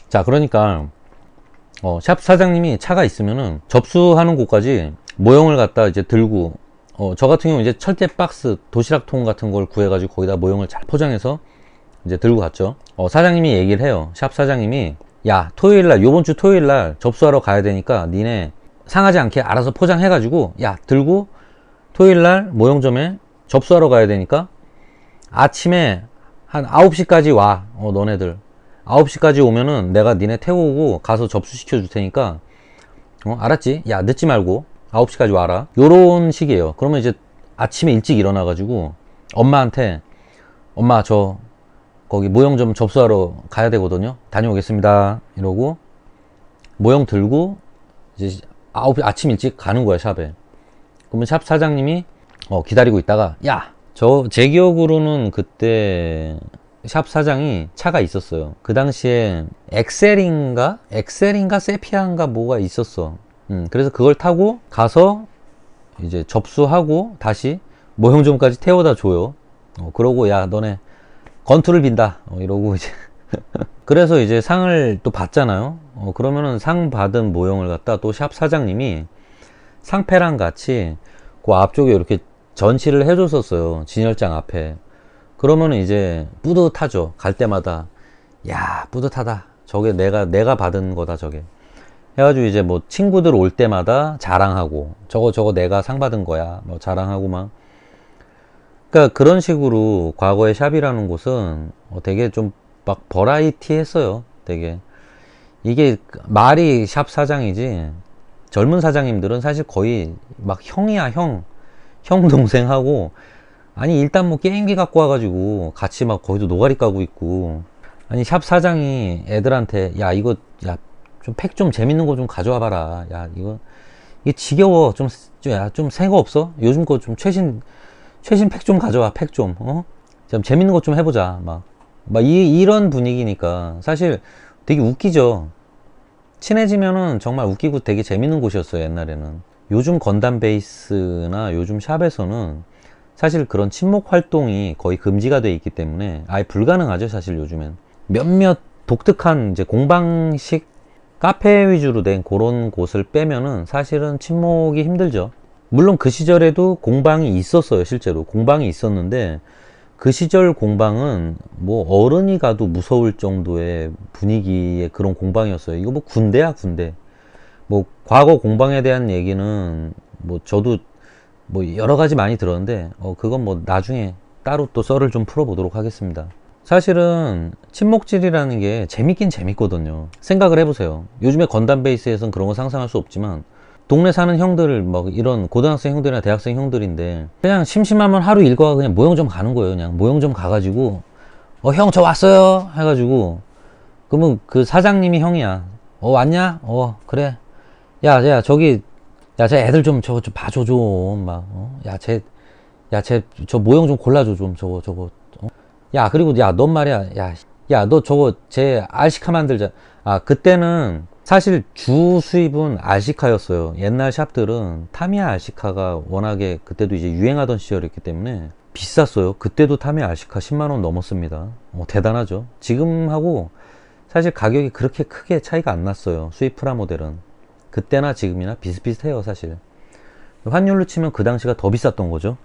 자 그러니까 샵 사장님이 차가 있으면은 접수하는 곳까지 모형을 갖다 이제 들고 저 같은 경우 이제 철제 박스 도시락통 같은 걸 구해가지고 거기다 모형을 잘 포장해서 이제 들고 갔죠. 사장님이 얘기를 해요. 샵 사장님이 야 토요일날 요번 주 토요일날 접수하러 가야 되니까 니네 상하지 않게 알아서 포장해가지고 야 들고 토요일날 모형점에 접수하러 가야 되니까 아침에 한 9시까지 와. 너네들 9시까지 오면은 내가 니네 태우고 가서 접수시켜 줄 테니까 알았지? 야 늦지 말고 9시까지 와라. 요런 식이에요. 그러면 이제 아침에 일찍 일어나 가지고 엄마한테 엄마 저 거기 모형점 접수하러 가야 되거든요. 다녀오겠습니다. 이러고 모형 들고 이제 아침 일찍 가는 거야 샵에. 그러면 샵 사장님이 기다리고 있다가 야 저 제 기억으로는 그때 샵 사장이 차가 있었어요. 그 당시에 엑셀인가 세피아인가 뭐가 있었어. 그래서 그걸 타고 가서 이제 접수하고 다시 모형점까지 태워다 줘요. 그러고 야 너네 건투를 빈다. 이러고 이제 그래서 이제 상을 또 받잖아요. 그러면은 상 받은 모형을 갖다 또 샵 사장님이 상패랑 같이 그 앞쪽에 이렇게 전시를 해줬었어요. 진열장 앞에. 그러면은 이제 뿌듯하죠. 갈 때마다 야 뿌듯하다. 저게 내가 받은 거다 저게. 해가지고 이제 뭐 친구들 올 때마다 자랑하고 저거 내가 상 받은 거야. 뭐 자랑하고 막. 그러니까 그런 식으로 과거의 샵이라는 곳은 되게 좀 막 버라이티 했어요. 되게 이게 말이 샵 사장이지 젊은 사장님들은 사실 거의 막 형이야 형 동생하고 아니 일단 뭐 게임기 갖고 와가지고 같이 막 거기도 노가리 까고 있고 아니 샵 사장이 애들한테 야 이거 야 좀 팩 좀 재밌는 거 좀 가져와 봐라. 야 이게 지겨워 좀 새 거 없어? 요즘 거 좀 최신 팩 좀 가져와. 팩 좀 좀 재밌는 거 좀 해보자. 이런 분위기니까 사실 되게 웃기죠. 친해지면은 정말 웃기고 되게 재밌는 곳이었어요 옛날에는. 요즘 건담 베이스나 요즘 샵에서는 사실 그런 친목 활동이 거의 금지가 돼 있기 때문에 아예 불가능하죠 사실 요즘엔. 몇몇 독특한 이제 공방식 카페 위주로 된 그런 곳을 빼면은 사실은 친목이 힘들죠. 물론 그 시절에도 공방이 있었어요. 실제로 공방이 있었는데 그 시절 공방은 뭐 어른이 가도 무서울 정도의 분위기의 그런 공방이었어요. 이거 뭐 군대야 군대. 뭐 과거 공방에 대한 얘기는 뭐 저도 뭐 여러 가지 많이 들었는데 그건 뭐 나중에 따로 또 썰을 좀 풀어보도록 하겠습니다. 사실은 친목질이라는 게 재밌긴 재밌거든요. 생각을 해보세요. 요즘에 건담 베이스에선 그런 거 상상할 수 없지만 동네 사는 형들 막 이런 고등학생 형들이나 대학생 형들인데 그냥 심심하면 하루 일과가 그냥 모형점 가는 거예요. 그냥 모형점 가가지고 형 저 왔어요 해가지고 그러면 그 사장님이 형이야. 왔냐? 그래. 야 저기 야 쟤 애들 좀 저거 좀 봐줘 좀 막 야 쟤 저 모형 좀 골라줘 좀 저거 야, 그리고 야, 넌 말이야. 야, 너 저거 제 알시카 만들자. 아, 그때는 사실 주 수입은 알시카였어요. 옛날 샵들은 타미야 알시카가 워낙에 그때도 이제 유행하던 시절이었기 때문에 비쌌어요. 그때도 타미야 알시카 10만 원 넘었습니다. 대단하죠. 지금하고 사실 가격이 그렇게 크게 차이가 안 났어요. 수입 프라모델은. 그때나 지금이나 비슷비슷해요, 사실. 환율로 치면 그 당시가 더 비쌌던 거죠.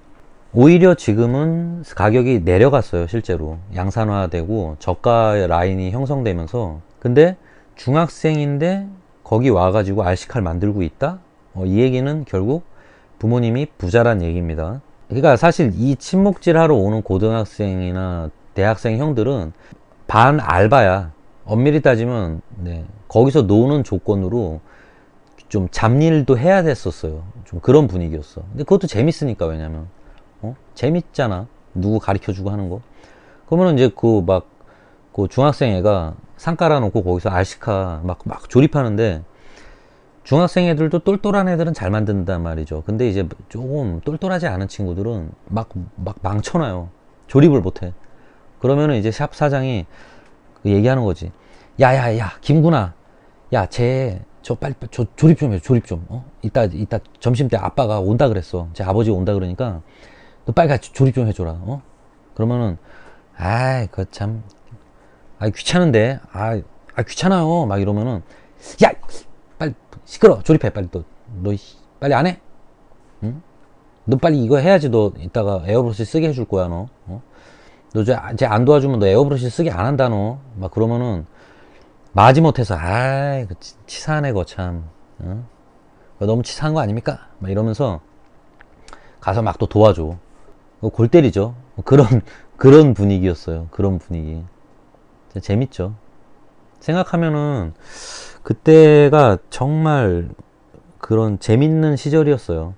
오히려 지금은 가격이 내려갔어요, 실제로. 양산화되고 저가 라인이 형성되면서. 근데 중학생인데 거기 와가지고 RC카를 만들고 있다? 이 얘기는 결국 부모님이 부자란 얘기입니다. 그러니까 사실 이 친목질 하러 오는 고등학생이나 대학생 형들은 반 알바야. 엄밀히 따지면 네, 거기서 노는 조건으로 좀 잡일도 해야 됐었어요. 좀 그런 분위기였어. 근데 그것도 재밌으니까. 왜냐면 재밌잖아. 누구 가르쳐주고 하는 거. 그러면 이제 그 중학생 애가 상 깔아놓고 거기서 RC카 막 조립하는데, 중학생 애들도 똘똘한 애들은 잘 만든단 말이죠. 근데 이제 조금 똘똘하지 않은 친구들은 막 망쳐놔요. 조립을 못해. 그러면은 이제 샵 사장이 얘기하는 거지. 야야야 김구나, 야 쟤 저 빨리 조립 좀 해. 조립 좀. 이따 점심 때 아빠가 온다 그랬어. 제 아버지가 온다 그러니까 너 빨리 가 조립 좀 해줘라. 그러면은 아이 그 참 귀찮은데 귀찮아요 막 이러면은, 야 빨리 시끄러 조립해. 빨리 너 빨리 안 해? 응? 너 빨리 이거 해야지. 너 이따가 에어브러시 쓰게 해줄 거야. 너 너 쟤 안 도와주면 너 에어브러시 쓰게 안 한다. 너 막 그러면은 마지못해서 그 치사하네 거 참. 너무 치사한 거 아닙니까? 막 이러면서 가서 막 또 도와줘. 골 때리죠. 그런 분위기였어요. 그런 분위기. 재밌죠. 생각하면은 그때가 정말 그런 재밌는 시절이었어요.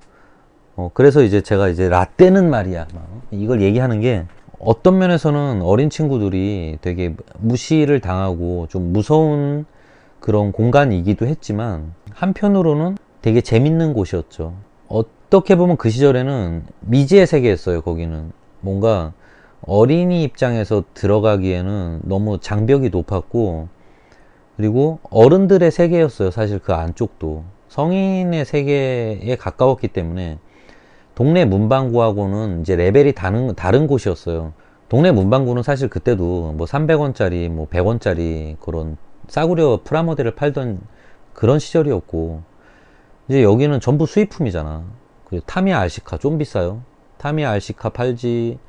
그래서 이제 제가 이제 라떼는 말이야 이걸 얘기하는 게, 어떤 면에서는 어린 친구들이 되게 무시를 당하고 좀 무서운 그런 공간이기도 했지만, 한편으로는 되게 재밌는 곳이었죠. 어떻게 보면 그 시절에는 미지의 세계였어요. 거기는 뭔가 어린이 입장에서 들어가기에는 너무 장벽이 높았고, 그리고 어른들의 세계였어요. 사실 그 안쪽도 성인의 세계에 가까웠기 때문에 동네 문방구하고는 이제 레벨이 다른 곳이었어요. 동네 문방구는 사실 그때도 뭐 300원짜리 뭐 100원짜리 그런 싸구려 프라모델을 팔던 그런 시절이었고, 이제 여기는 전부 수입품이잖아. 그리고 타미야 RC카 좀 비싸요. 타미야 RC카 팔지,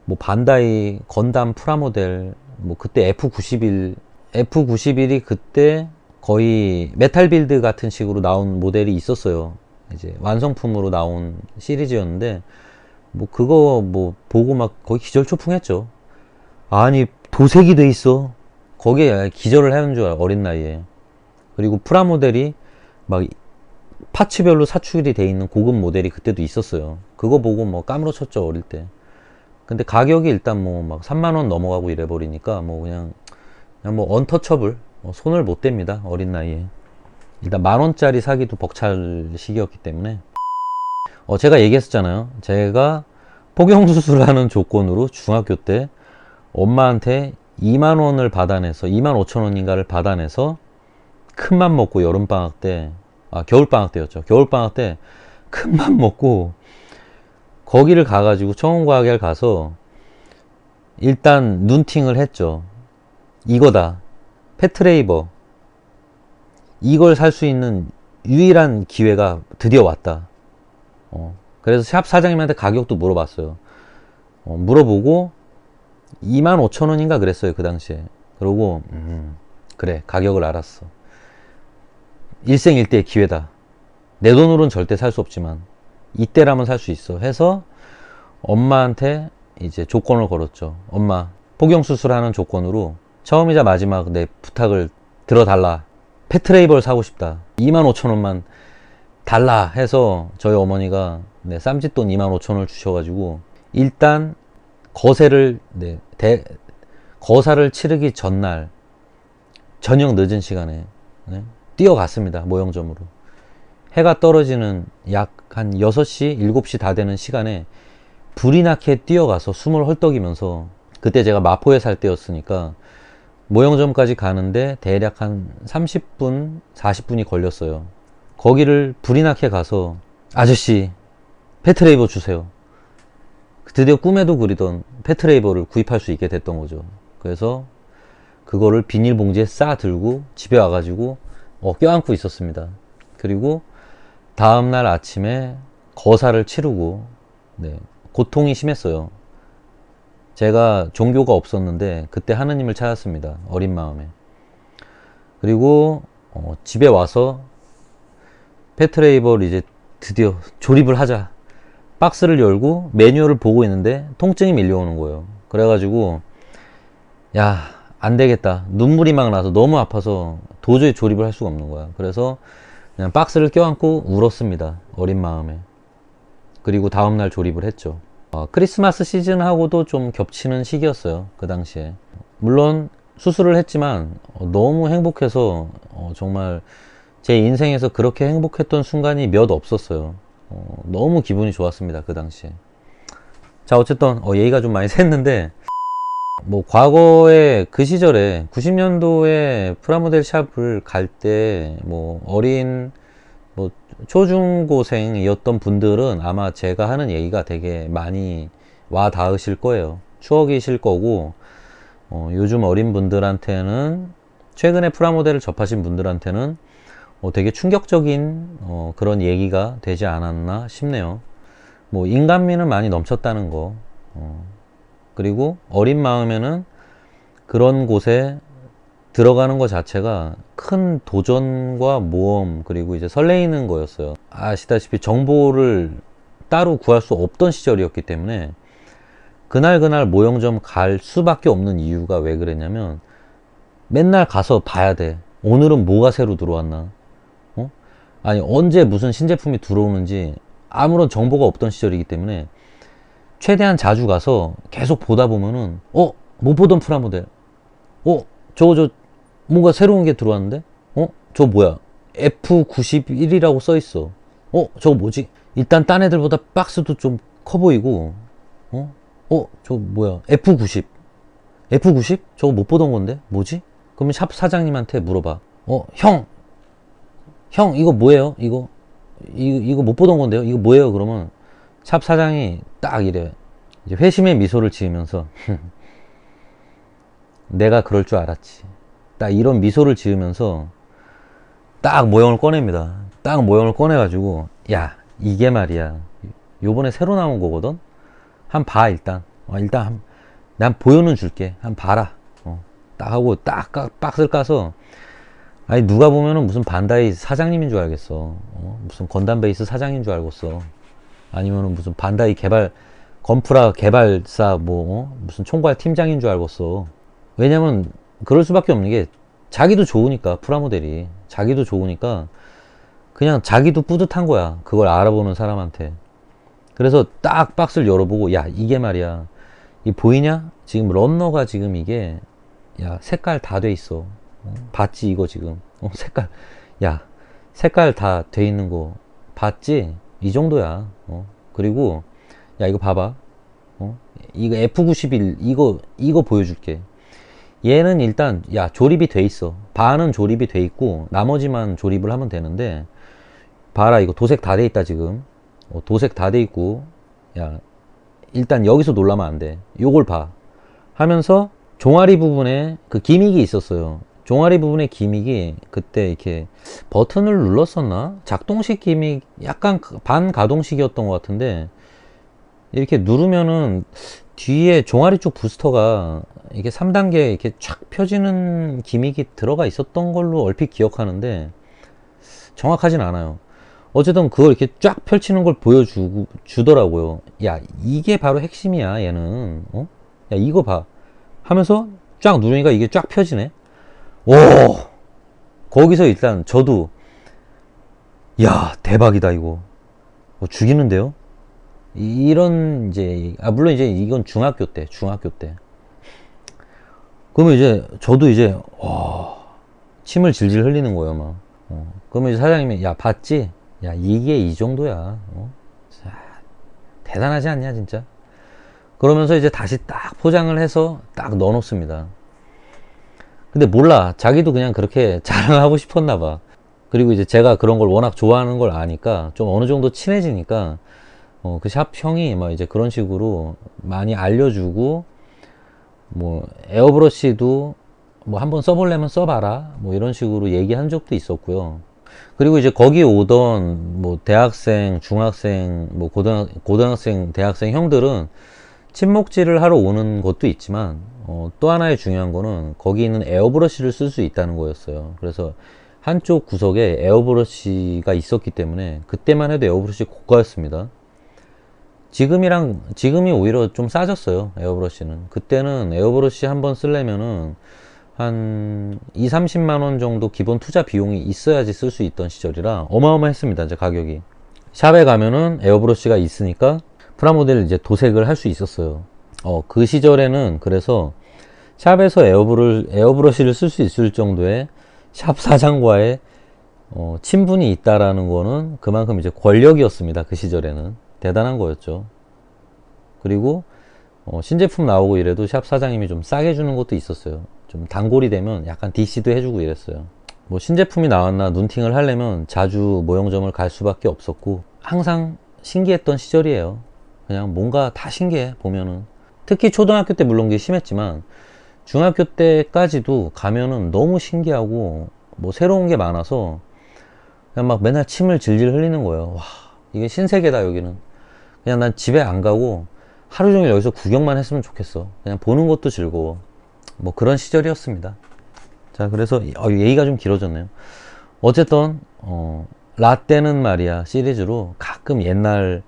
뭐 반다이 건담 프라모델, 뭐 그때 F91이 그때 거의 메탈 빌드 같은 식으로 나온 모델이 있었어요. 이제 완성품으로 나온 시리즈였는데, 뭐 그거 뭐 보고 막 거의 기절초풍했죠. 아니 도색이 돼 있어. 거기에 기절을 하는 줄 알아, 어린 나이에. 그리고 프라모델이 막 파츠별로 사출이 돼 있는 고급 모델이 그때도 있었어요. 그거 보고 뭐 까무러쳤죠, 어릴 때. 근데 가격이 일단 뭐 막 3만 원 넘어가고 이래 버리니까 뭐 그냥 뭐 언터처블, 손을 못 댑니다, 어린 나이에. 일단 10,000원짜리 사기도 벅찰 시기였기 때문에. 제가 얘기했었잖아요. 제가 포경수술하는 조건으로 중학교 때 엄마한테 2만 원을 받아내서, 2만 5천 원인가를 받아내서 큰맘 먹고 여름방학 때, 겨울방학 때였죠. 겨울방학 때 큰맘 먹고 거기를 가가지고 청운과학을 가서 일단 눈팅을 했죠. 이거다. 패트레이버. 이걸 살 수 있는 유일한 기회가 드디어 왔다. 그래서 샵 사장님한테 가격도 물어봤어요. 물어보고 25,000원인가 그랬어요, 그 당시에. 그러고 그래, 가격을 알았어. 일생일대의 기회다. 내 돈으로는 절대 살 수 없지만 이때라면 살 수 있어 해서 엄마한테 이제 조건을 걸었죠. 엄마, 포경수술하는 조건으로 처음이자 마지막 내 부탁을 들어달라. 패트레이버를 사고 싶다. 25,000원만 달라 해서 저희 어머니가 쌈짓돈 25,000원을 주셔가지고 일단 거세를 거사를 치르기 전날 저녁 늦은 시간에 뛰어갔습니다. 모형점으로. 해가 떨어지는 약 한 6시, 7시 다 되는 시간에 불이 나게 뛰어가서 숨을 헐떡이면서 그때 제가 마포에 살 때였으니까 모형점까지 가는데 대략 한 30분, 40분이 걸렸어요. 거기를 불이 나게 가서 아저씨 패트레이버 주세요. 드디어 꿈에도 그리던 패트레이버를 구입할 수 있게 됐던 거죠. 그래서 그거를 비닐봉지에 싸 들고 집에 와가지고 껴안고 있었습니다. 그리고 다음날 아침에 거사를 치르고, 네, 고통이 심했어요. 제가 종교가 없었는데 그때 하느님을 찾았습니다. 어린 마음에. 그리고 집에 와서 패트레이버를 이제 드디어 조립을 하자. 박스를 열고 매뉴얼을 보고 있는데 통증이 밀려오는 거예요. 그래가지고 야, 안 되겠다. 눈물이 막 나서 너무 아파서 도저히 조립을 할 수가 없는 거야. 그래서 그냥 박스를 껴안고 울었습니다. 어린 마음에. 그리고 다음날 조립을 했죠. 크리스마스 시즌하고도 좀 겹치는 시기였어요. 그 당시에. 물론 수술을 했지만 너무 행복해서 정말 제 인생에서 그렇게 행복했던 순간이 몇 없었어요. 너무 기분이 좋았습니다. 그 당시에. 자, 어쨌든 얘기가 좀 많이 샜는데, 뭐 과거에 그 시절에 90년도에 프라모델 샵을 갈 때 뭐 어린 뭐 초중고생이었던 분들은 아마 제가 하는 얘기가 되게 많이 와 닿으실 거예요. 추억이실 거고, 요즘 어린 분들한테는, 최근에 프라모델을 접하신 분들한테는 되게 충격적인 그런 얘기가 되지 않았나 싶네요. 뭐 인간미는 많이 넘쳤다는 거, 그리고 어린 마음에는 그런 곳에 들어가는 것 자체가 큰 도전과 모험, 그리고 이제 설레이는 거였어요. 아시다시피 정보를 따로 구할 수 없던 시절이었기 때문에 그날 모형점 갈 수밖에 없는 이유가 왜 그랬냐면, 맨날 가서 봐야 돼. 오늘은 뭐가 새로 들어왔나, 아니 언제 무슨 신제품이 들어오는지 아무런 정보가 없던 시절이기 때문에 최대한 자주 가서 계속 보다 보면은 못 보던 프라모델, 저거 뭔가 새로운 게 들어왔는데, 저거 뭐야, F91이라고 써있어, 저거 뭐지, 일단 딴 애들보다 박스도 좀 커 보이고, 저거 뭐야, F90 저거 못 보던 건데 뭐지. 그러면 샵 사장님한테 물어봐. 형 이거 뭐예요? 이거 못 보던 건데요? 이거 뭐예요? 그러면 샵 사장이 딱 이래, 이제 회심의 미소를 지으면서 내가 그럴 줄 알았지, 딱 이런 미소를 지으면서 딱 모형을 꺼냅니다. 딱 모형을 꺼내가지고, 야 이게 말이야 요번에 새로 나온 거거든, 한 봐. 일단 난 보여는 줄게, 한 봐라. 딱 하고 딱 박스를 까서, 아니 누가 보면은 무슨 반다이 사장님인 줄 알겠어. 무슨 건담 베이스 사장인 줄 알겠어. 아니면은 무슨 반다이 건프라 개발사 무슨 총괄 팀장인 줄 알겠어. 왜냐면 그럴 수밖에 없는 게, 자기도 좋으니까, 프라모델이 자기도 좋으니까 그냥 자기도 뿌듯한 거야, 그걸 알아보는 사람한테. 그래서 딱 박스를 열어보고, 야 이게 말이야, 이 보이냐? 지금 런너가 지금 이게, 야 색깔 다 돼 있어. 봤지 이거 지금, 색깔 다 돼 있는 거 봤지? 이 정도야. 그리고 야 이거 봐봐. 이거 F91, 이거 보여줄게. 얘는 일단 조립이 돼 있어. 반은 조립이 돼 있고 나머지만 조립을 하면 되는데, 봐라 이거 도색 다 돼 있다 지금. 도색 다 돼 있고, 야 일단 여기서 놀라면 안 돼. 요걸 봐 하면서 종아리 부분에 그 기믹이 있었어요. 종아리 부분의 기믹이 그때 이렇게 버튼을 눌렀었나? 작동식 기믹, 약간 반가동식이었던 것 같은데, 이렇게 누르면은 뒤에 종아리 쪽 부스터가 이게 3단계 이렇게 쫙 펴지는 기믹이 들어가 있었던 걸로 얼핏 기억하는데 정확하진 않아요. 어쨌든 그걸 이렇게 쫙 펼치는 걸 보여주더라고요. 야 이게 바로 핵심이야 얘는. 야 이거 봐 하면서 쫙 누르니까 이게 쫙 펴지네. 오, 거기서 일단 저도, 야 대박이다 이거, 죽이는데요. 이런 이제, 물론 이제 이건 중학교 때. 그러면 이제 저도 이제 침을 질질 흘리는 거예요 막. 그러면 이제 사장님이, 야 봤지? 야 이게 이 정도야. 대단하지 않냐 진짜. 그러면서 이제 다시 딱 포장을 해서 딱 넣어 놓습니다. 근데 몰라, 자기도 그냥 그렇게 자랑하고 싶었나 봐. 그리고 이제 제가 그런 걸 워낙 좋아하는 걸 아니까 좀 어느 정도 친해지니까 그 샵 형이 막 이제 그런 식으로 많이 알려주고, 뭐 에어브러쉬도 뭐 한번 써보려면 써봐라 뭐 이런 식으로 얘기한 적도 있었고요. 그리고 이제 거기 오던 뭐 대학생, 중학생, 뭐 고등학생, 대학생 형들은 침목질을 하러 오는 것도 있지만 또 하나의 중요한 거는 거기 있는 에어브러쉬를 쓸 수 있다는 거였어요. 그래서 한쪽 구석에 에어브러쉬가 있었기 때문에 그때만 해도 에어브러쉬 고가였습니다. 지금이 오히려 좀 싸졌어요. 에어브러쉬는. 그때는 에어브러쉬 한번 쓰려면은 한 2, 30만 원 정도 기본 투자 비용이 있어야지 쓸 수 있던 시절이라 어마어마했습니다. 이제 가격이. 샵에 가면은 에어브러쉬가 있으니까 프라모델 이제 도색을 할 수 있었어요. 그 시절에는 그래서 샵에서 에어브러쉬를 쓸 수 있을 정도의 샵 사장과의 친분이 있다라는 거는 그만큼 이제 권력이었습니다. 그 시절에는. 대단한 거였죠. 그리고 신제품 나오고 이래도 샵 사장님이 좀 싸게 주는 것도 있었어요. 좀 단골이 되면 약간 DC도 해주고 이랬어요. 뭐 신제품이 나왔나 눈팅을 하려면 자주 모형점을 갈 수밖에 없었고 항상 신기했던 시절이에요. 그냥 뭔가 다 신기해 보면은. 특히 초등학교 때 물론 게 심했지만 중학교 때까지도 가면은 너무 신기하고 뭐 새로운 게 많아서 그냥 막 맨날 침을 질질 흘리는 거예요. 와, 이게 신세계다 여기는. 그냥 난 집에 안 가고 하루 종일 여기서 구경만 했으면 좋겠어. 그냥 보는 것도 즐거워. 뭐 그런 시절이었습니다. 자, 그래서 얘기가 좀 길어졌네요. 어쨌든 라떼는 말이야 시리즈로 가끔 옛날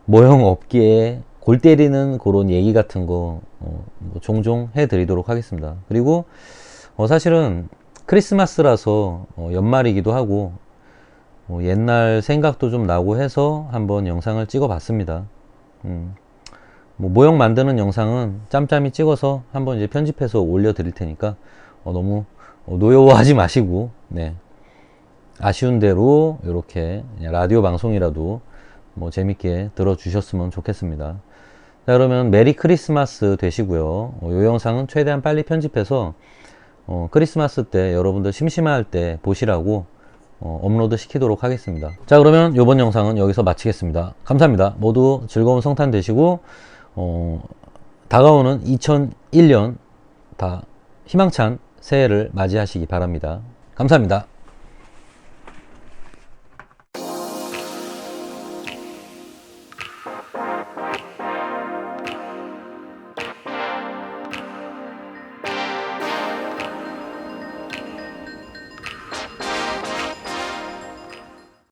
모형 업계에 골 때리는 그런 얘기 같은 거 뭐 종종 해드리도록 하겠습니다. 그리고 사실은 크리스마스라서 연말이기도 하고 옛날 생각도 좀 나고 해서 한번 영상을 찍어 봤습니다. 뭐 모형 만드는 영상은 짬짬이 찍어서 한번 이제 편집해서 올려 드릴 테니까 너무 노여워하지 마시고, 네, 아쉬운 대로 이렇게 라디오 방송이라도 뭐 재밌게 들어 주셨으면 좋겠습니다. 자, 그러면 메리 크리스마스 되시고요. 이 영상은 최대한 빨리 편집해서 크리스마스 때 여러분들 심심할 때 보시라고 업로드 시키도록 하겠습니다. 자, 그러면 이번 영상은 여기서 마치겠습니다. 감사합니다. 모두 즐거운 성탄 되시고 다가오는 2001년 다 희망찬 새해를 맞이하시기 바랍니다. 감사합니다.